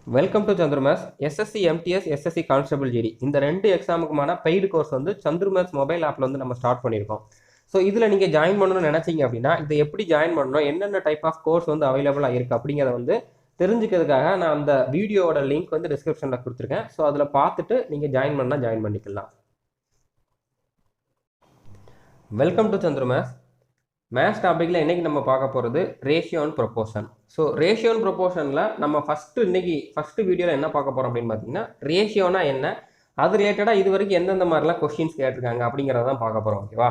Welcome to சந்திரமேஸ். SSC MTS SSC constable GD இந்த ரெண்டு எக்ஸாமுக்குமான பெய்டு கோர்ஸ் வந்து சந்திரமேஸ் மொபைல் ஆப்பில் வந்து நம்ம ஸ்டார்ட் பண்ணியிருக்கோம். ஸோ இதில் நீங்கள் ஜாயின் பண்ணணும்னு நினச்சிங்க அப்படின்னா இதை எப்படி ஜாயின் பண்ணணும், என்னென்ன டைப் ஆஃப் கோர்ஸ் வந்து அவைலபிளாக இருக்குது அப்படிங்கிறத வந்து தெரிஞ்சுக்கிறதுக்காக நான் அந்த வீடியோவோட லிங்க் வந்து டிஸ்கிரிப்ஷனில் கொடுத்துருக்கேன். ஸோ அதில் பார்த்துட்டு நீங்கள் ஜாயின் பண்ணால் ஜாயின் பண்ணிக்கலாம். Welcome to சந்திரமேஸ். மேத்ஸ் டாப்பிக்கில் இன்றைக்கி நம்ம பார்க்க போகிறது ratio and proportion. So ratio and ப்ரொபோர்ஷனில் நம்ம ஃபஸ்ட்டு வீடியோவில் என்ன பார்க்க போகிறோம் அப்படின்னு பார்த்தீங்கன்னா, ரேஷியோனா என்ன, அது ரிலேட்டடாக இது வரைக்கும் எந்தெந்த மாதிரிலாம் கொஸ்டின்ஸ் கேட்டிருக்காங்க அப்படிங்கிறத தான் பார்க்க போகிறோம். ஓகேவா?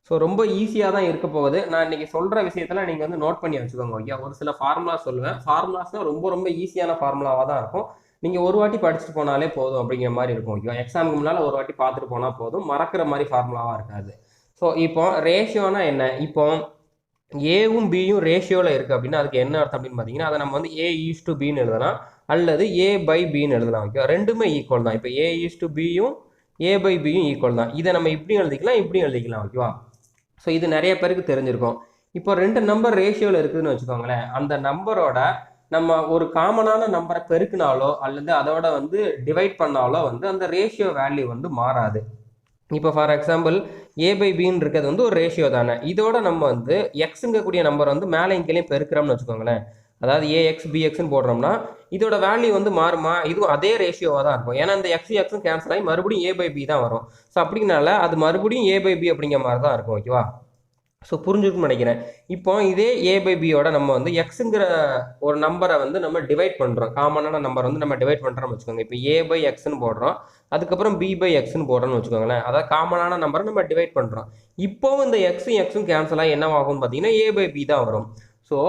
ஸோ ரொம்ப ஈஸியாக தான் இருக்க போகுது. நான் இன்றைக்கி சொல்கிற விஷயத்தில் நீங்கள் வந்து நோட் பண்ணி வச்சுக்கோங்க. ஓகே, ஒரு சில ஃபார்முலா சொல்லுவேன். ஃபார்முலாஸ்னால் ரொம்ப ஈஸியான ஃபார்முலாவாக தான் இருக்கும். நீங்கள் ஒரு வாட்டி படிச்சுட்டு போனாலே போதும் அப்படிங்கிற மாதிரி இருக்கும். ஓகேவா? எக்ஸாமுக்கு முன்னால் ஒரு வாட்டி பார்த்துட்டு போனால் போதும், மறக்கிற மாதிரி ஃபார்முலாவாக இருக்காது. ஸோ இப்போ ரேஷியோனா என்ன, இப்போ ஏவும் பியும் ரேஷியோவில் இருக்குது அப்படின்னா அதுக்கு என்ன அர்த்தம் அப்படின்னு பார்த்தீங்கன்னா, அதை நம்ம வந்து ஏ ஈஸ் டு பின்னு எழுதலாம், அல்லது ஏ பை பின்னு எழுதலாம். ஓகே, ரெண்டுமே ஈக்குவல் தான். இப்போ ஏ ஈஸ் டு பியும் ஏ பை பியும் ஈக்குவல் தான். இதை நம்ம இப்படியும் எழுதிக்கலாம், இப்படியும் எழுதிக்கலாம். ஓகேவா? ஸோ இது நிறைய பேருக்கு தெரிஞ்சிருக்கும். இப்போ ரெண்டு நம்பர் ரேஷியோவில் இருக்குதுன்னு வச்சுக்கோங்களேன். அந்த நம்பரோட நம்ம ஒரு காமனான நம்பரை பெருக்கினாலோ அல்லது அதோட வந்து டிவைட் பண்ணாலோ வந்து அந்த ரேஷியோ வேல்யூ வந்து மாறாது. இப்போ ஃபார் எக்ஸாம்பிள் ஏ பை பின்னு இருக்கிறது வந்து ஒரு ரேஷியோ தானே. இதோட நம்ம வந்து எக்ஸுங்கக்கூடிய நம்பர் வந்து மேலே இங்கேயும் பெருக்கிறோம்னு வச்சுக்கோங்களேன். அதாவது ஏஎக்ஸ் பிஎக்ஸ்ன்னு போடுறோம்னா இதோட வேல்யூ வந்து மாறுமா? இதுவும் அதே ரேஷியோவாக தான் இருக்கும். ஏன்னா இந்த எக்ஸும் கேன்சல் ஆகி மறுபடியும் ஏ பை பி தான் வரும். ஸோ அப்படிங்கனால அது மறுபடியும் ஏ பை பி அப்படிங்கிற மாதிரி தான் இருக்கும். ஓகேவா? ஸோ புரிஞ்சுக்குன்னு நினைக்கிறேன். இப்போ இதே ஏ பை பியோட நம்ம வந்து எக்ஸுங்கிற ஒரு நம்பரை வந்து நம்ம டிவைட் பண்ணுறோம். காமனான நம்பர் வந்து நம்ம டிவைட் பண்ணுறோம்னு வச்சுக்கோங்க. இப்போ ஏ பை எக்ஸ்ன்னு போடுறோம், அதுக்கப்புறம் பி பை எக்ஸ்ன்னு போடுறோம்னு வச்சுக்கோங்களேன். அதாவது காமனான நம்பரை நம்ம டிவைட் பண்ணுறோம். இப்போவும் இந்த எக்ஸும் கேன்சல் ஆகி என்னவாகும் பார்த்தீங்கன்னா ஏ பை பி தான் வரும். ஸோ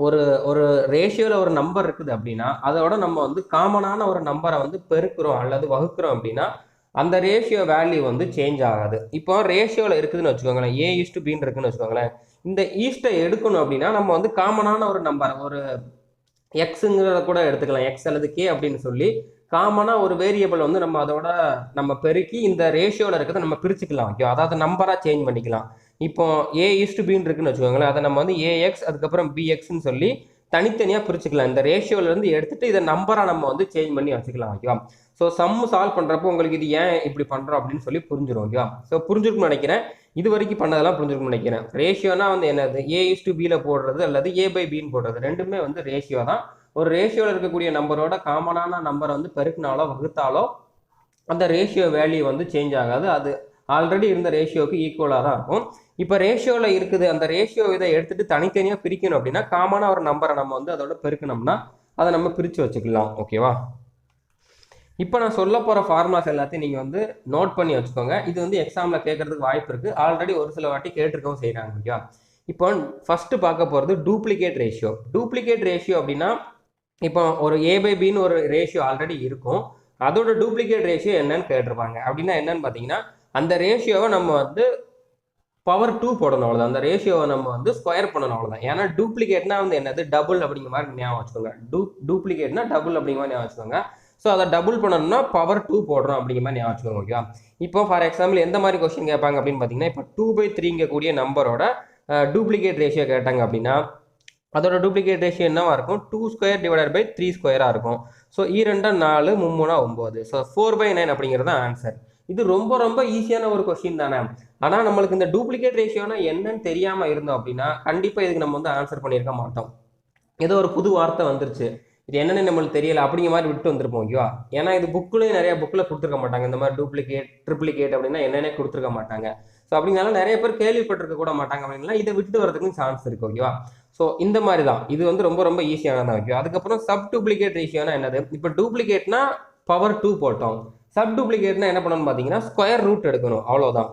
ஒரு ரேஷியோவில் ஒரு நம்பர் இருக்குது அப்படின்னா அதோட நம்ம வந்து காமனான ஒரு நம்பரை வந்து பெருக்கிறோம் அல்லது வகுக்கிறோம் அப்படின்னா அந்த ரேஷியோ வேல்யூ வந்து சேஞ்ச் ஆகாது. இப்போ ரேஷியோவில் இருக்குதுன்னு வச்சுக்கோங்களேன், ஏ ஈஸ்டு பின்னு இருக்குன்னு வச்சுக்கோங்களேன். இந்த ஈஸ்ட்டை எடுக்கணும் அப்படின்னா நம்ம வந்து காமனான ஒரு நம்பர், ஒரு எக்ஸுங்கிறத கூட எடுத்துக்கலாம், எக்ஸ் அல்லது கே அப்படின்னு சொல்லி காமனாக ஒரு வேரியபிள் வந்து நம்ம பெருக்கி இந்த ரேஷியோவில் இருக்கிறத நம்ம பிரிச்சுக்கலாம். ஓகே, அதாவது நம்பராக சேஞ்ச் பண்ணிக்கலாம். இப்போ ஏ ஈஸ்டு பின்னு இருக்குன்னு வச்சுக்கோங்களேன், அதை நம்ம வந்து ஏஎக்ஸ் அதுக்கப்புறம் பிஎக்ஸ்ன்னு சொல்லி தனித்தனியாக பிரிச்சுக்கலாம். இந்த ரேஷியோவிலேருந்து எடுத்துட்டு இதை நம்பராக நம்ம வந்து சேஞ்ச் பண்ணி வச்சுக்கலாம். ஓகேவா? ஸோ சம் சால்வ் பண்ணுறப்போ உங்களுக்கு இது ஏன் இப்படி பண்ணுறோம் அப்படின்னு சொல்லி புரிஞ்சிடும். ஓகேவா? ஸோ புரிஞ்சிருக்குன்னு நினைக்கிறேன். இது வரைக்கும் பண்ணதெல்லாம் புரிஞ்சிருக்குன்னு நினைக்கிறேன். ரேஷியோனா வந்து என்னது, ஏ ஈஸ்டு பியில் போடுறது அல்லது ஏ பை பின்னு போடுறது ரெண்டுமே வந்து ரேஷியோ தான். ஒரு ரேஷியோவில் இருக்கக்கூடிய நம்பரோட காமனான நம்பரை வந்து பெருக்கினாலோ வகுத்தாலோ அந்த ரேஷியோ வேல்யூ வந்து சேஞ்ச் ஆகாது. அது ஆல்ரெடி இருந்த ரேஷியோவுக்கு ஈக்குவலாக தான் இருக்கும். இப்போ ரேஷியோவில் இருக்குது, அந்த ரேஷியோ இதை எடுத்துட்டு தனித்தனியாக பிரிக்கணும் அப்படின்னா காமனாக ஒரு நம்பரை நம்ம வந்து அதோட பெருக்கணும்னா அதை நம்ம பிரித்து வச்சுக்கலாம். ஓகேவா? இப்போ நான் சொல்ல போகிற ஃபார்முலாஸ் எல்லாத்தையும் நீங்கள் வந்து நோட் பண்ணி வச்சுக்கோங்க. இது வந்து எக்ஸாமில் கேட்கறதுக்கு வாய்ப்பு இருக்குது. ஆல்ரெடி ஒரு சில வாட்டி கேட்டிருக்கவும் செய்கிறாங்க. ஓகேவா? இப்போ ஃபஸ்ட்டு பார்க்க போகிறது டூப்ளிகேட் ரேஷியோ. டூப்ளிகேட் ரேஷியோ அப்படின்னா இப்போ ஒரு ஏ பை பின்னு ஒரு ரேஷியோ ஆல்ரெடி இருக்கும், அதோட டூப்ளிகேட் ரேஷியோ என்னன்னு கேட்டிருப்பாங்க. அப்படின்னா என்னன்னு பார்த்தீங்கன்னா அந்த ரேஷியோவை நம்ம வந்து பவர் 2 போடணும், அவ்வளோதான். அந்த ரேஷியோவை நம்ம வந்து ஸ்கொயர் பண்ணணும், அவ்வளோதான். ஏன்னா டூப்ளிகேட்னா வந்து என்னது, டபுள் அப்படிங்கிற மாதிரி ஞாபகம் வச்சுக்கோங்க. டூப்ளிகேட்னா டபுள் அப்படிங்கிற மாதிரி ஞாபகம் வச்சுக்கோங்க. ஸோ அதை டபுள் பண்ணணும்னா பவர் 2 போடுறோம் அப்படிங்கிற மாதிரி ஞாபகம் வச்சுக்கோங்க. ஓகேவா? இப்போ ஃபார் எக்ஸாம்பிள் எந்த மாதிரி கொஸ்டின் கேட்பாங்க அப்படின்னு பார்த்தீங்கன்னா, இப்போ 2/3 கூடிய நம்பரோட டூப்ளிகேட் ரேஷியோ கேட்டாங்க அப்படின்னா அதோட டூப்ளிகேட் ரேஷியோ என்னவா இருக்கும், 2² டிவைடட் பை 3² இருக்கும். ஸோ 2 4 3 9. ஸோ 4/9 அப்படிங்கிறது தான் ஆன்சர். இது ரொம்ப ஈஸியான ஒரு கொஸ்டின் தானே. ஆனால் நம்மளுக்கு இந்த டூப்ளிகேட் ரேஷியோனா என்னன்னு தெரியாமல் இருந்தோம் அப்படின்னா கண்டிப்பாக இதுக்கு நம்ம வந்து ஆன்சர் பண்ணியிருக்க மாட்டோம். ஏதோ ஒரு புது வார்த்தை வந்துருச்சு, இது என்னன்னு நம்மளுக்கு தெரியல அப்படிங்கிற மாதிரி விட்டு வந்துருப்போம். ஓகேவா? ஏன்னா இது புக்குலேயும் நிறைய புக்கில் கொடுத்துருக்க மாட்டாங்க. இந்த மாதிரி டூப்ளிகேட் ட்ரிப்ளிகேட் அப்படின்னா என்னென்ன கொடுத்துருக்க மாட்டாங்க. ஸோ அப்படினால நிறைய பேர் கேள்விப்பட்டிருக்க கூட மாட்டாங்க. அப்படின்னா இதை விட்டு வரதுக்கு சான்ஸ் இருக்கு. ஓகேவா? ஸோ இந்த மாதிரி தான் இது வந்து ரொம்ப ஈஸியானதான். ஓகே, அதுக்கப்புறம் சப் டூப்ளிகேட் ரேஷியோனா என்னது, இப்போ டூப்ளிகேட்னா பவர் 2 போட்டோம், சப் டூப்ளிகேட்னா என்ன பண்ணணும்னு பார்த்தீங்கன்னா ஸ்கொயர் ரூட் எடுக்கணும், அவ்வளோதான்.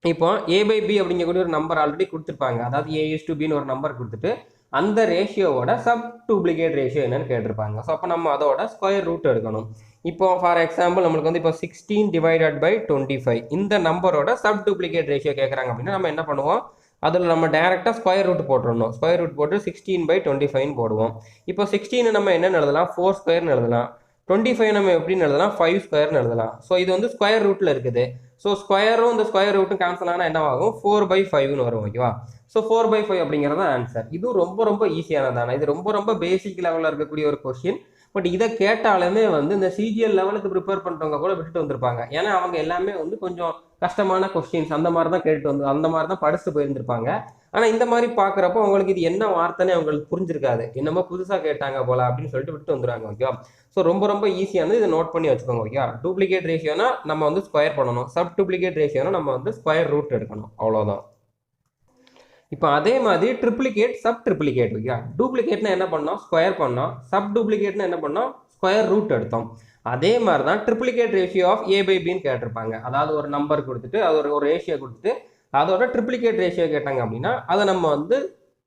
இப்போ ஏ பை பி அப்படிங்கக்கூடிய ஒரு நம்பர் ஆல்ரெடி கொடுத்துருப்பாங்க. அதாவது ஏ ஈஸ் டு பின்னு ஒரு நம்பர் கொடுத்துட்டு அந்த ரேஷியோவோட சப் டூப்ளிகேட் ரேஷியோ என்னன்னு கேட்டிருப்பாங்க. ஸோ அப்போ நம்ம அதோட ஸ்கொயர் ரூட் எடுக்கணும். இப்போ ஃபார் எக்ஸாம்பிள் நம்மளுக்கு வந்து இப்போ 16 டிவைடட் பை 25 இந்த நம்பரோட சப் டூப்ளிகேட் ரேஷியோ கேட்குறாங்க அப்படின்னா நம்ம என்ன பண்ணுவோம், அதில் நம்ம டேரெக்டாக ஸ்கொயர் ரூட் போட்டுருணும். ஸ்கொயர் ரூட் போட்டு 16/25 போடுவோம். இப்போ 16 நம்ம என்னென்னு எழுதலாம், 4² எழுதலாம். 25 நம்ம எப்படின்னு எழுதலாம், 5² எழுதலாம். ஸோ இது வந்து ஸ்கொயர் ரூட்டில் இருக்குது. ஸோ ஸ்கொயரும் இந்த ஸ்கொயர் ரூட்டும் கேன்சல் ஆனால் என்னவாகும், 4/5ன்னு வரும். ஓகேவா? ஸோ 4/5 அப்படிங்கிறது ஆன்சர். இதுவும் ரொம்ப ஈஸியானதானே. இது ரொம்ப பேசிக் லெவலில் இருக்கக்கூடிய ஒரு கொஸ்டின். பட் இதை கேட்டாலுமே வந்து இந்த சிஜிஎல் லெவலுக்கு ப்ரிப்பேர் பண்ணுறவங்க கூட விட்டுட்டு வந்திருப்பாங்க. ஏன்னா அவங்க எல்லாமே வந்து கொஞ்சம் கஷ்டமான கொஸ்டின்ஸ் அந்த மாதிரி தான் கேட்டு வந்து அந்த மாதிரி தான் படிச்சுட்டு போயிருந்திருப்பாங்க. ஆனால் இந்த மாதிரி பார்க்குறப்போ அவங்களுக்கு இது என்ன வார்த்தைன்னு அவங்களுக்கு புரிஞ்சிருக்காது. என்னமோ புதுசாக கேட்டாங்க போல அப்படின்னு சொல்லிட்டு விட்டு வந்துடுவாங்க. ஓகேவா? ஸோ ரொம்ப ரொம்ப ஈஸியானது, இதை நோட் பண்ணி வச்சுக்கோங்க. ஓகே, டூப்ளிகேட் ரேஷியோனா நம்ம வந்து ஸ்கொயர் பண்ணணும், சப் டூப்ளிகேட் ரேஷியோனா நம்ம வந்து ஸ்கொயர் ரூட் எடுக்கணும், அவ்வளோதான். இப்போ அதே மாதிரி ட்ரிப்ளிகேட் சப் ட்ரிப்ளிகேட். ஓகே, டூப்ளிகேட்னா என்ன பண்ணோம்? ஸ்கொயர் பண்ணோம். சப் டூப்ளிகேட்னா என்ன பண்ணோம்? ஸ்கொயர் ரூட் எடுத்தோம். அதே மாதிரி தான் triplicate ratio of A by பின்னு கேட்டிருப்பாங்க. அதாவது ஒரு நம்பர் கொடுத்துட்டு அது ஒரு ரேஷியோ கொடுத்துட்டு அதோட ட்ரிப்ளிகேட் ரேஷியோ கேட்டாங்க அப்படின்னா அதை நம்ம வந்து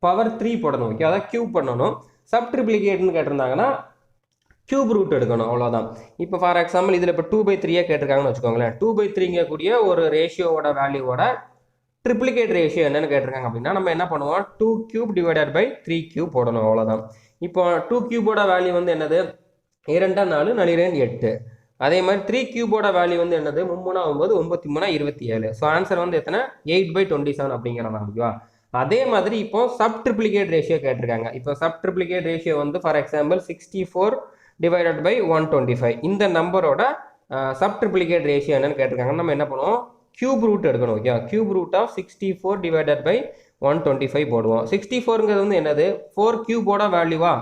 பவர் 3 போடணும். ஓகே, அதாவது கியூப் பண்ணணும். சப் ட்ரிப்ளிகேட்னு கேட்டிருந்தாங்கன்னா கியூப் ரூட் எடுக்கணும், அவ்வளோதான். இப்போ ஃபார் எக்ஸாம்பிள் இதில் இப்போ 2/3 கேட்டிருக்காங்கன்னு வச்சுக்கோங்களேன். 2/3 கூடிய ஒரு ரேஷியோவோட வேல்யூவோட ட்ரிப்ளிகேட் ரேஷியோ என்னன்னு கேட்டிருக்காங்க அப்படின்னா நம்ம என்ன பண்ணுவோம்? 2 கியூப் டிவைடட் பை 3 கியூப் போடணும், அவ்வளோதான். இப்போ 2 கியூபோட வேல்யூ வந்து என்னது? 2 4 4 8. அதே மாதிரி 3 கியூபோட வேல்யூ வந்து என்னது? 3 9 9 27. ஸோ ஆன்சர் வந்து எத்தனை? 8/27 அப்படிங்கிறதா. ஓகேவா? அதே மாதிரி இப்போ சப் ட்ரிப்ளிகேட் ரேஷியோ கேட்டிருக்காங்க. இப்போ சப் ட்ரிப்ளிகேட் ரேஷியோ வந்து ஃபார் எக்ஸாம்பிள் 64 டிவைடட் பை 125. இந்த நம்பரோட சப் ட்ரிப்ளிகேட் ரேஷியோ என்னன்னு கேட்டிருக்காங்க. நம்ம என்ன பண்ணுவோம்? கியூப் ரூட் எடுக்கணும். Okay, cube root of 64 divided by 125 போடுவோம். 64ங்கிறது வந்து என்னது? 4 கியூபோட வேல்யூவா?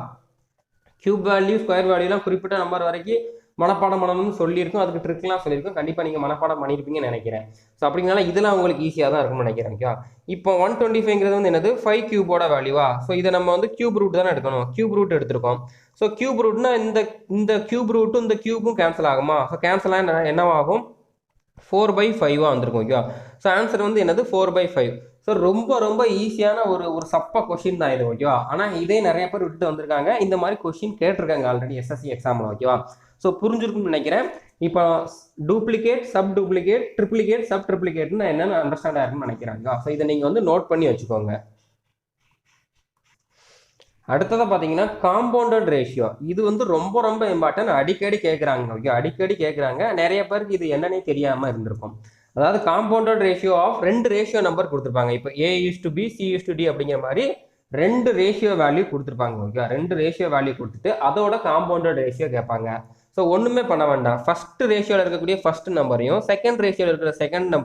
கியூப் வேல்யூ ஸ்கொயர் வேல்யூலாம் குறிப்பிட்ட நம்பர் வரைக்கும் மனப்பாடம் பண்ணணும்னு சொல்லியிருக்கோம். அதுக்கு ட்ரிக்லாம் சொல்லியிருக்கோம். கண்டிப்பாக நீங்கள் மனப்பாடம் பண்ணியிருப்பீங்கன்னு நினைக்கிறேன். ஸோ அப்படினால இதெல்லாம் உங்களுக்கு ஈஸியாக தான் இருக்கும்னு நினைக்கிறேன். ஓகே, இப்போ 125ங்கிறது வந்து என்னது? 5 கியூபோட வேல்யூவா? ஸோ இதை நம்ம வந்து கியூப் ரூட் தானே எடுக்கணும். கியூப் ரூட் எடுத்திருக்கோம். ஸோ கியூப் ரூட்னா இந்த கியூப் ரூட்டும் இந்த கியூபும் கேன்சல் ஆகுமா? ஸோ கேன்சல் ஆக என்னவாகும்? 4/5 வந்திருக்கும். ஓகேவா? ஸோ ஆன்சர் வந்து என்னது? 4/5. ஸோ ரொம்ப ரொம்ப ஈஸியான ஒரு சப்ப கொஸ்டின் தான் இது. ஓகேவா? ஆனால் இதே நிறைய பேர் விட்டுட்டு வந்திருக்காங்க. இந்த மாதிரி கொஸ்டின் கேட்டிருக்காங்க ஆல்ரெடி எஸ்எஸ்சி எக்ஸாமில். ஓகேவா? ஸோ புரிஞ்சிருக்கும்னு நினைக்கிறேன். இப்போ duplicate sub duplicate triplicate sub ட்ரிப்ளிகேட்னு என்னென்னு அண்டர்ஸ்டாண்ட் ஆயிருக்குன்னு நினைக்கிறாங்க. ஸோ இதை நீங்கள் வந்து நோட் பண்ணி வச்சுக்கோங்க. அடுத்ததாக பார்த்தீங்கன்னா காம்பவுண்டட் ரேஷியோ. இது வந்து ரொம்ப ரொம்ப இம்பார்ட்டன்ட். அடிக்கடி கேட்குறாங்க. ஓகே, அடிக்கடி கேட்குறாங்க. நிறைய பேருக்கு இது என்னன்னே தெரியாமல் இருந்திருக்கும். அதாவது compounded ratio of 2 ratio number கொடுத்துருப்பாங்க. இப்போ A:B C:D அப்படிங்கிற மாதிரி 2 ரேஷியோ வேல்யூ கொடுத்துருப்பாங்க. ஓகே, 2 ரேஷியோ வேல்யூ கொடுத்துட்டு அதோட காம்பவுண்டட் ரேஷியோ கேட்பாங்க. ஸோ ஒன்றுமே பண்ண வேண்டாம். ஃபர்ஸ்ட் ரேஷியோவில் இருக்கக்கூடிய ஃபர்ஸ்ட் நம்பரையும் செகண்ட் ரேஷியோவில் இருக்கிற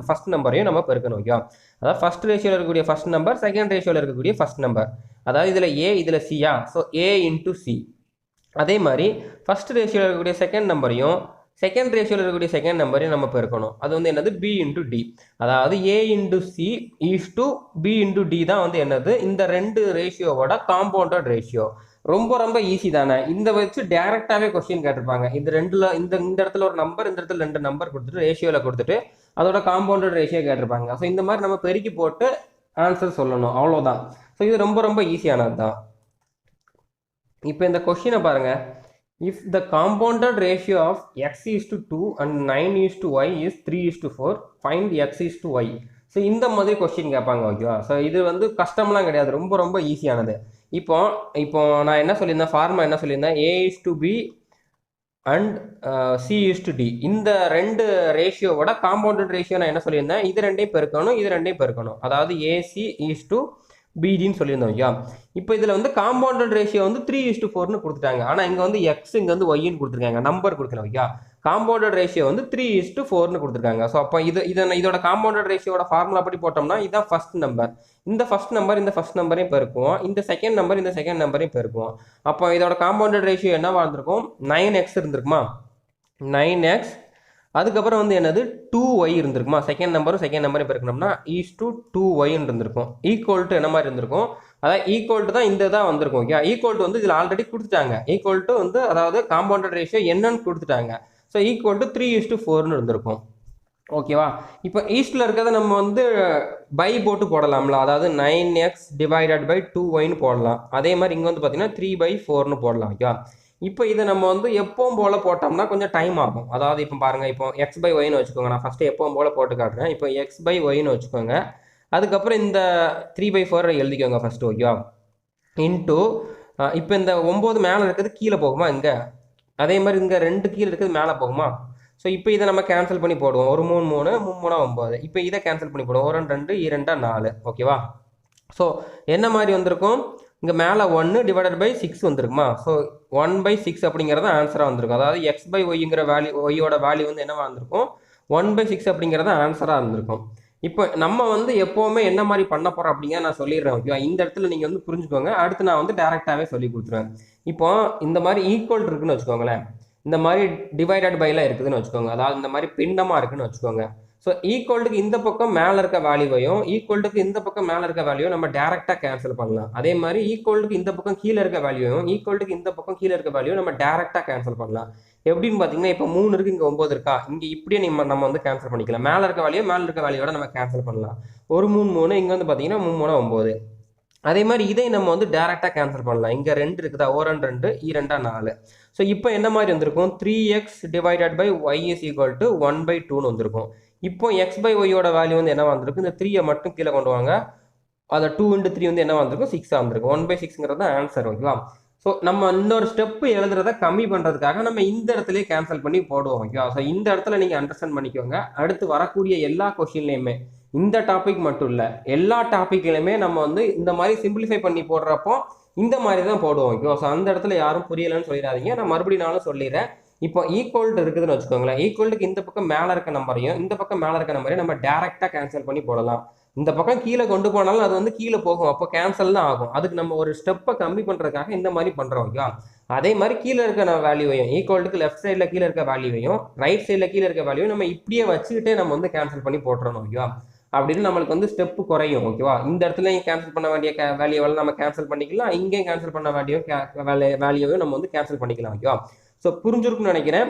ஃபர்ஸ்ட் நம்பரையும் நம்ம பெருக்கணும். ஓகே, அதாவது ஃபர்ஸ்ட் ரேஷியோவில் இருக்கக்கூடிய ஃபர்ஸ்ட் நம்பர், செகண்ட் ரேஷியோவில் இருக்கக்கூடிய ஃபர்ஸ்ட் நம்பர். அதாவது இதில் A இதில் Cயா? So A into C. அதே மாதிரி ஃபர்ஸ்ட் ரேஷியோவில் இருக்கக்கூடிய செகண்ட் நம்பரையும் செகண்ட் ரேஷியோவில் இருக்கக்கூடிய செகண்ட் நம்பரையும் நம்ம பெருக்கணும். அது வந்து என்னது? B into D. அதாவது A into C is to B into D தான் வந்து என்னது? இந்த 2 ரேஷியோவோட காம்பவுண்டட் ரேஷியோ. ரொம்ப ரொம்ப ஈஸி தானே? இந்த வச்சு டேரெக்டாகவே கொஸ்டின் கேட்டிருப்பாங்க. இது ரெண்டில் இந்த இடத்துல ஒரு நம்பர், இந்த இடத்துல 2 நம்பர் கொடுத்துட்டு ரேஷியோவில் கொடுத்துட்டு அதோட காம்பவுண்டட் ரேஷியோ கேட்டிருப்பாங்க. ஸோ இந்த மாதிரி நம்ம பெருக்கி போட்டு ஆன்சர் சொல்லணும், அவ்வளோதான். ஸோ இது ரொம்ப ரொம்ப ஈஸியானது தான். இப்போ இந்த கொஸ்டினை பாருங்க. If the compounded ratio of x:2 and 9:y is 3:4, find x:y. So இந்த மாதிரி கொஸ்டின் கேட்பாங்க. ஓகேவா? ஸோ இது வந்து கஷ்டம்லாம் கிடையாது, ரொம்ப ரொம்ப ஈஸியானது. இப்போ நான் என்ன சொல்லியிருந்தேன்? ஃபார்முலா என்ன சொல்லியிருந்தேன்? A:B and C:D. இந்த 2 ரேஷியோவோட காம்பவுண்டட் ரேஷியோ நான் என்ன சொல்லியிருந்தேன்? இது ரெண்டையும் பெருக்கணும். அதாவது AC:BDன்னு சொல்லியிருந்தோம். ஐயா, இப்போ இதில் வந்து காம்பவுண்டட் ரேஷியோ வந்து 3:4ன்னு கொடுத்துட்டாங்க. ஆனால் இங்கே வந்து எக்ஸ், இங்கே வந்து ஒய்ன்னு கொடுத்துருக்காங்க, நம்பர் கொடுக்கல. ஐயா, காம்பவுண்டட் ரேஷியோ வந்து 3:4ன்னு கொடுத்துருக்காங்க. ஸோ அப்போ இதோட காம்பவுண்டட் ரேஷியோட ஃபார்முலா படி போட்டோம்னா இதுதான் ஃபர்ஸ்ட் நம்பர். இந்த ஃபர்ஸ்ட் நம்பரையும் பெருக்குவோம். இந்த செகண்ட் நம்பரையும் பெருக்குவோம். அப்போ இதோட காம்பவுண்டட் ரேஷியோ என்னவா இருந்திருக்கும்? 9x இருந்திருக்குமா? 9x. அதுக்கப்புறம் வந்து என்னது? 2y இருந்திருக்குமா? செகண்ட் நம்பரையும் பெருக்கணும்னா (2y) இருந்திருக்கும். ஈக்குவல் டு என்ன மாதிரி இருந்திருக்கும்? அதாவது ஈக்குவல் டு தான் இந்த தான் வந்திருக்கும். ஓகே, ஈக்குவல் டு வந்து இதில் ஆல்ரெடி கொடுத்துட்டாங்க. ஈக்குவல் டு வந்து அதாவது காம்பவுண்டட் ரேஷியோ என்னன்னு கொடுத்துட்டாங்க. ஸோ ஈக்குவல் டு 3:4ன்னு இருந்திருக்கும். ஓகேவா? இப்போ ஈஸ்டில் இருக்கிறத நம்ம வந்து பை போட்டு போடலாம்ல. அதாவது 9x டிவைடட் பை 2yன்னு போடலாம். அதே மாதிரி இங்கே வந்து பார்த்தீங்கன்னா 3/4ன்னு போடலாம். ஓகேவா? இப்போ இதை நம்ம வந்து எப்பவும் போல் போட்டோம்னா கொஞ்சம் டைம் ஆகும். அதாவது இப்போ பாருங்கள், இப்போ x/yன்னு வச்சுக்கோங்க. நான் ஃபஸ்ட்டு எப்பவும் போல் போட்டு காட்டுறேன். இப்போ x/yன்னு வச்சுக்கோங்க. அதுக்கப்புறம் இந்த 3/4 எழுதிக்கோங்க ஃபஸ்ட்டு. ஓகேவா? இன்ட்டு இப்போ இந்த 9 மேலே இருக்கிறது கீழே போகுமா? இங்கே அதே மாதிரி இங்கே 2 கீழே இருக்கிறது மேலே போகுமா? ஸோ இப்போ இதை நம்ம கேன்சல் பண்ணி போடுவோம். ஒரு 3 3 3 9. இப்போ இதை கேன்சல் பண்ணி போடுவோம். 1 2 2 4. ஓகேவா? ஸோ என்ன மாதிரி வந்திருக்கும்? இங்கே மேலே 1 டிவைடட் பை 6 வந்துருக்குமா. ஸோ 1/6 அப்படிங்கிறது ஆன்சராக வந்திருக்கும். அதாவது எக்ஸ் பை ஒய்ங்கிற வேல்யூ, ஒய்யோட வேல்யூ வந்து என்னவா இருந்திருக்கும், 1/6 அப்படிங்கிறது ஆன்சராக இருந்திருக்கும். இப்போ நம்ம வந்து எப்போவுமே என்ன மாதிரி பண்ண போகிறோம் அப்படிங்கிற நான் சொல்லிடுறேன். ஓகேவா, இந்த இடத்துல நீங்கள் வந்து புரிஞ்சுக்கோங்க. அடுத்து நான் வந்து டேரெக்டாகவே சொல்லி கொடுத்துருவேன். இப்போ இந்த மாதிரி ஈக்குவல் இருக்குன்னு வச்சுக்கோங்களேன், இந்த மாதிரி டிவைடட் பைலாம் இருக்குதுன்னு வச்சுக்கோங்க, அதாவது இந்த மாதிரி பின்னமாக இருக்குன்னு வச்சுக்கோங்க. ஸோ ஈக்குவல்டுக்கு இந்த பக்கம் மேலே இருக்க வேல்யூவையும் ஈக்குவல்டுக்கு இந்த பக்கம் மேலே இருக்க வேல்யூவும் நம்ம டேரெக்டாக கேன்சல் பண்ணலாம். அதே மாதிரி ஈக்குவல்டுக்கு இந்த பக்கம் கீழே இருக்க வேல்யூவும் ஈக்குவல்டுக்கு இந்த பக்கம் கீழே இருக்க வேல்யூவும் நம்ம டேரெக்டாக கேன்சல் பண்ணலாம். எப்படின்னு பார்த்தீங்கன்னா, இப்போ 3 இருக்குது, இங்கே 9 இருக்கா, இங்கே இப்படியே நம்ம வந்து கேன்சல் பண்ணிக்கலாம். மேலே இருக்க வேல்யூவோட நம்ம கேன்சல் பண்ணலாம். ஒரு 3 3, இங்கே வந்து பார்த்தீங்கன்னா 3 3 9. அதே மாதிரி இதை நம்ம வந்து டேரெக்டாக கேன்சல் பண்ணலாம். இங்கே 2 இருக்குதா, ஓ 2 2, இ 2 4. ஸோ இப்போ என்ன மாதிரி வந்திருக்கும், 3x divided by Y is equal to 1/2ன்னு வந்திருக்கும். இப்போ எக்ஸ் பை ஒய்யோட வேல்யூ வந்து என்ன வந்திருக்கு, இந்த 3யை மட்டும் கீழே கொண்டு வாங்க, அதை 2 × 3 வந்து என்ன வந்திருக்கும், 6 வந்திருக்கும். 1/6ங்கிறது தான் ஆன்சர். ஓகேவா. ஸோ நம்ம இன்னொரு ஸ்டெப்பு எழுதுறத கம்மி பண்ணுறதுக்காக நம்ம இந்த இடத்துலயே கேன்சல் பண்ணி போடுவோம். ஓகேவா. ஸோ இந்த இடத்துல நீங்கள் அண்டர்ஸ்டாண்ட் பண்ணிக்கோங்க. அடுத்து வரக்கூடிய எல்லா கொஸ்டின்லையுமே, இந்த டாபிக் மட்டும் இல்லை, எல்லா டாப்பிக்லையுமே நம்ம வந்து இந்த மாதிரி சிம்பிளிஃபை பண்ணி போடுறப்போ இந்த மாதிரி தான் போடுவோம். ஓகேவா. ஸோ அந்த இடத்துல யாரும் புரியலைன்னு சொல்லிடாதீங்க. நான் மறுபடியும் நானும் சொல்லிடுறேன். இப்போ ஈக்குவல்ட்டு இருக்குதுன்னு வச்சுக்கோங்களேன், ஈக்குவல்ட்டுக்கு இந்த பக்கம் மேலே இருக்க நம்பரையும் இந்த பக்கம் மேலே இருக்க நம்பரையும் நம்ம டேரெக்டாக கேன்சல் பண்ணி போடலாம். இந்த பக்கம் கீழே கொண்டு போனாலும் அது வந்து கீழே போகும், அப்போ கேன்சல் தான் ஆகும். அதுக்கு நம்ம ஒரு ஸ்டெப்பை கம்மி பண்ணுறதுக்காக இந்த மாதிரி பண்ணுறோம். ஓகேவா. அதே மாதிரி கீழே இருக்க வேல்யூவையும், ஈக்குவல்ட்டுக்கு லெஃப்ட் சைடில் கீழே இருக்க வேல்யூவையும் ரைட் சைடில் கீழே இருக்க வேல்யூவையும் நம்ம இப்படியே வச்சுக்கிட்டே நம்ம வந்து கேன்சல் பண்ணி போட்டுறணும். ஓகேவா. அப்படின்னு நம்மளுக்கு வந்து ஸ்டெப்பு குறையும். ஓகேவா. இந்த இடத்துல கேன்சல் பண்ண வேண்டிய வேல்யூவெல்லாம் நம்ம கேன்சல் பண்ணிக்கலாம், இங்கேயும் கேன்சல் பண்ண வேல்யூவையும் நம்ம வந்து கேன்சல் பண்ணிக்கலாம். ஓகேவா. ஸோ புரிஞ்சிருக்குன்னு நினைக்கிறேன்.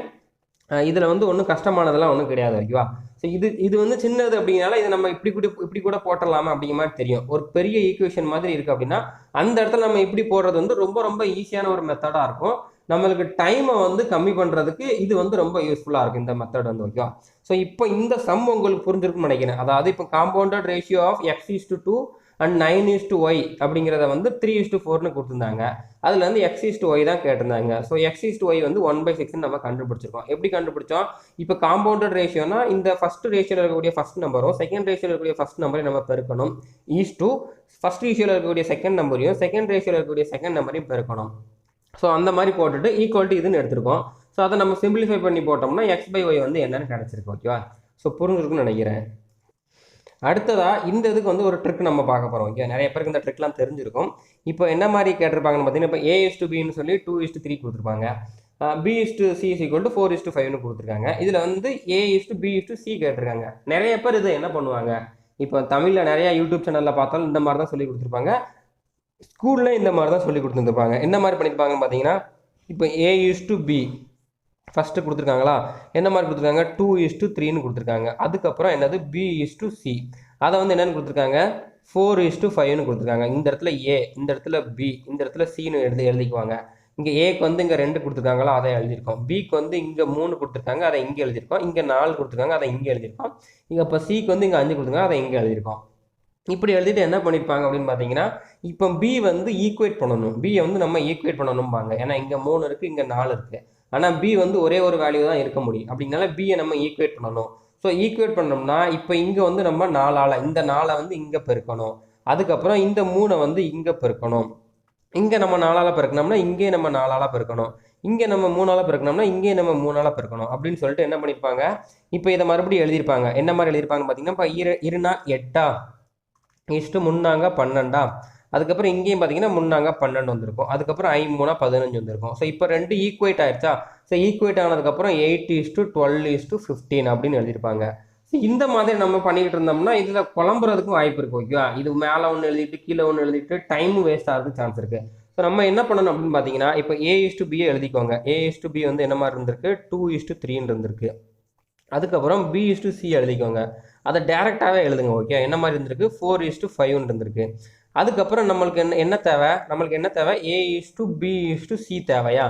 இதில் வந்து ஒன்றும் கஷ்டமானதெல்லாம் ஒன்றும் கிடையாது. ஓகேவா. ஸோ இது வந்து சின்னது அப்படிங்கிறனால இதை நம்ம இப்படி கூட போட்டலாமா அப்படிங்கிற மாதிரி தெரியும். ஒரு பெரிய ஈக்குவேஷன் மாதிரி இருக்குது அப்படின்னா அந்த இடத்துல நம்ம இப்படி போடுறது வந்து ரொம்ப ரொம்ப ஈஸியான ஒரு மெத்தடாக இருக்கும். நம்மளுக்கு டைமை வந்து கம்மி பண்ணுறதுக்கு இது வந்து ரொம்ப யூஸ்ஃபுல்லாக இருக்கும் இந்த மெத்தட் வந்து. ஓகேவா. ஸோ இப்போ இந்த சம் உங்களுக்கு புரிஞ்சிருக்குன்னு நினைக்கிறேன். அதாவது இப்போ compounded ratio of x:2 and 9:y அப்படிங்கிறத வந்து 3:4ன்னு கொடுத்துருந்தாங்க. அதில் வந்து x:y தான் கேட்டிருந்தாங்க. ஸோ x:y வந்து 1/6 நம்ம கண்டுபிடிச்சிருக்கோம். எப்படி கண்டுபிடிச்சோம், இப்போ காம்பவுண்டட் ரேஷியோனா இந்த ஃபர்ஸ்ட் ரேஷியோவில் இருக்கக்கூடிய ஃபர்ஸ்ட் நம்பரும் செகண்ட் ரேஷியோவில் இருக்கக்கூடிய ஃபர்ஸ்ட் நம்பரையும் நம்ம பெருக்கணும். ஃபர்ஸ்ட் ரேஷியோவில் இருக்கக்கூடிய செகண்ட் நம்பரையும் செகண்ட் ரேஷியோவில் இருக்கக்கூடிய செகண்ட் நம்பரையும் பெருக்கணும். ஸோ அந்த மாதிரி போட்டுட்டு ஈக்குவல் டு இதுன்னு எடுத்திருக்கோம். ஸோ அதை நம்ம சிம்பிளிஃபை பண்ணி போட்டோம்னா x/y வந்து என்னன்னு கிடச்சிருக்கு. ஓகேவா. ஸோ புரிஞ்சிருக்குன்னு நினைக்கிறேன். அடுத்ததா இந்த இதுக்கு வந்து ஒரு ட்ரிக் நம்ம பார்க்க போகிறோம். ஓகே, நிறைய பேருக்கு இந்த ட்ரிக்லாம் தெரிஞ்சிருக்கும். இப்போ என்ன மாதிரி கேட்டிருப்பாங்கன்னு பார்த்தீங்கன்னா, இப்போ a:b சொல்லி 2:3 கொடுத்துருப்பாங்க, b:c = 4:5ன்னு கொடுத்துருக்காங்க. இதில் வந்து a:b:c கேட்டிருக்காங்க. நிறைய பேர் இதை என்ன பண்ணுவாங்க, இப்போ தமிழில் நிறைய யூடியூப் சேனலில் பார்த்தாலும் இந்த மாதிரி தான் சொல்லி கொடுத்துருப்பாங்க, ஸ்கூலில் இந்த மாதிரி தான் சொல்லி கொடுத்துருப்பாங்க. என்ன மாதிரி பண்ணியிருப்பாங்கன்னு பார்த்தீங்கன்னா, இப்போ a:b ஃபஸ்ட்டு கொடுத்துருக்காங்களா, என்ன மாதிரி கொடுத்துருக்காங்க, 2:3ன்னு கொடுத்துருக்காங்க. அதுக்கப்புறம் என்னது b:c, அதை வந்து என்னென்னு கொடுத்துருக்காங்க, 4:5ன்னு கொடுத்துருக்காங்க. இந்த இடத்துல a, இந்த இடத்துல b, இந்த இடத்துல cன்னு எழுதிக்குவாங்க. இங்கே ஏக்கு வந்து இங்கே 2 கொடுத்துருக்காங்களா, அதை எழுதியிருக்கோம். பிக்கு வந்து இங்கே 3 கொடுத்துருக்காங்க, அதை இங்கே எழுதியிருக்கோம். இங்கே 4 கொடுத்துருக்காங்க, அதை இங்கே எழுதியிருக்கோம். இங்கே இப்போ சிக்கு வந்து இங்கே 5 கொடுத்துருக்காங்க, அதை இங்கே எழுதியிருக்கோம். இப்படி எழுதிட்டு என்ன பண்ணியிருப்பாங்க அப்படின்னு பார்த்தீங்கன்னா, இப்போ பி வந்து ஈக்குவேட் பண்ணணும், பியை வந்து நம்ம ஈக்குவேட் பண்ணணும்பாங்க. ஏன்னா இங்கே 3 இருக்குது, இங்கே 4 இருக்குது. ஆனால் பி வந்து ஒரே ஒரு வேல்யூ தான் இருக்க முடியும். அப்படின்னால பியை நம்ம ஈக்குவேட் பண்ணணும். ஸோ ஈக்குவேட் பண்ணோம்னா இப்போ இங்கே வந்து நம்ம 4ஆல் இந்த 4 வந்து இங்கே பெருக்கணும். அதுக்கப்புறம் இந்த 3 வந்து இங்கே பெருக்கணும். இங்கே நம்ம 4ஆல் பெருக்கணும்னா இங்கே நம்ம 4ஆல் பெருக்கணும். இங்கே நம்ம 3ஆல் பெருக்கணும்னா இங்கே நம்ம 3ஆல் பெருக்கணும் அப்படின்னு சொல்லிட்டு என்ன பண்ணியிருப்பாங்க, இப்போ இதை மறுபடியும் எழுதியிருப்பாங்க. என்ன மாதிரி எழுதியிருப்பாங்கன்னு பார்த்தீங்கன்னா, இப்போ 2 8 3 12. அதுக்கப்புறம் இங்கேயும் பார்த்தீங்கன்னா 3 12 வந்திருக்கும். அதுக்கப்புறம் 5 15 வந்திருக்கும். ஸோ இப்போ 2 ஈக்குவேட் ஆயிடுச்சா. ஸோ ஈக்குவேட் ஆனதுக்கப்புறம் 8:12:15 அப்படின்னு எழுதியிருப்பாங்க. ஸோ இந்த மாதிரி நம்ம பண்ணிக்கிட்டு இருந்தோம்னா இதில் குழம்புறதுக்கும் வாய்ப்பு இருக்குது. ஓகேவா. இது மேலே ஒன்று எழுதிட்டு கீழே ஒன்று எழுதிட்டு டைமும் வேஸ்ட் ஆகிறதுக்கு சான்ஸ் இருக்குது. ஸோ நம்ம என்ன பண்ணணும் அப்படின்னு பார்த்தீங்கன்னா, இப்போ a:b எழுதிக்கோங்க. a:b வந்து என்ன மாதிரி இருந்திருக்கு, 2:3ன்னு இருந்திருக்கு. அதுக்கப்புறம் b:c எழுதிக்கோங்க. அதை டேரெக்டாகவே எழுதுங்க. ஓகே, என்ன மாதிரி இருந்திருக்கு, 4:5ன்னு இருந்திருக்கு. அதுக்கப்புறம் நம்மளுக்கு என்ன தேவை, a:b:c தேவையா.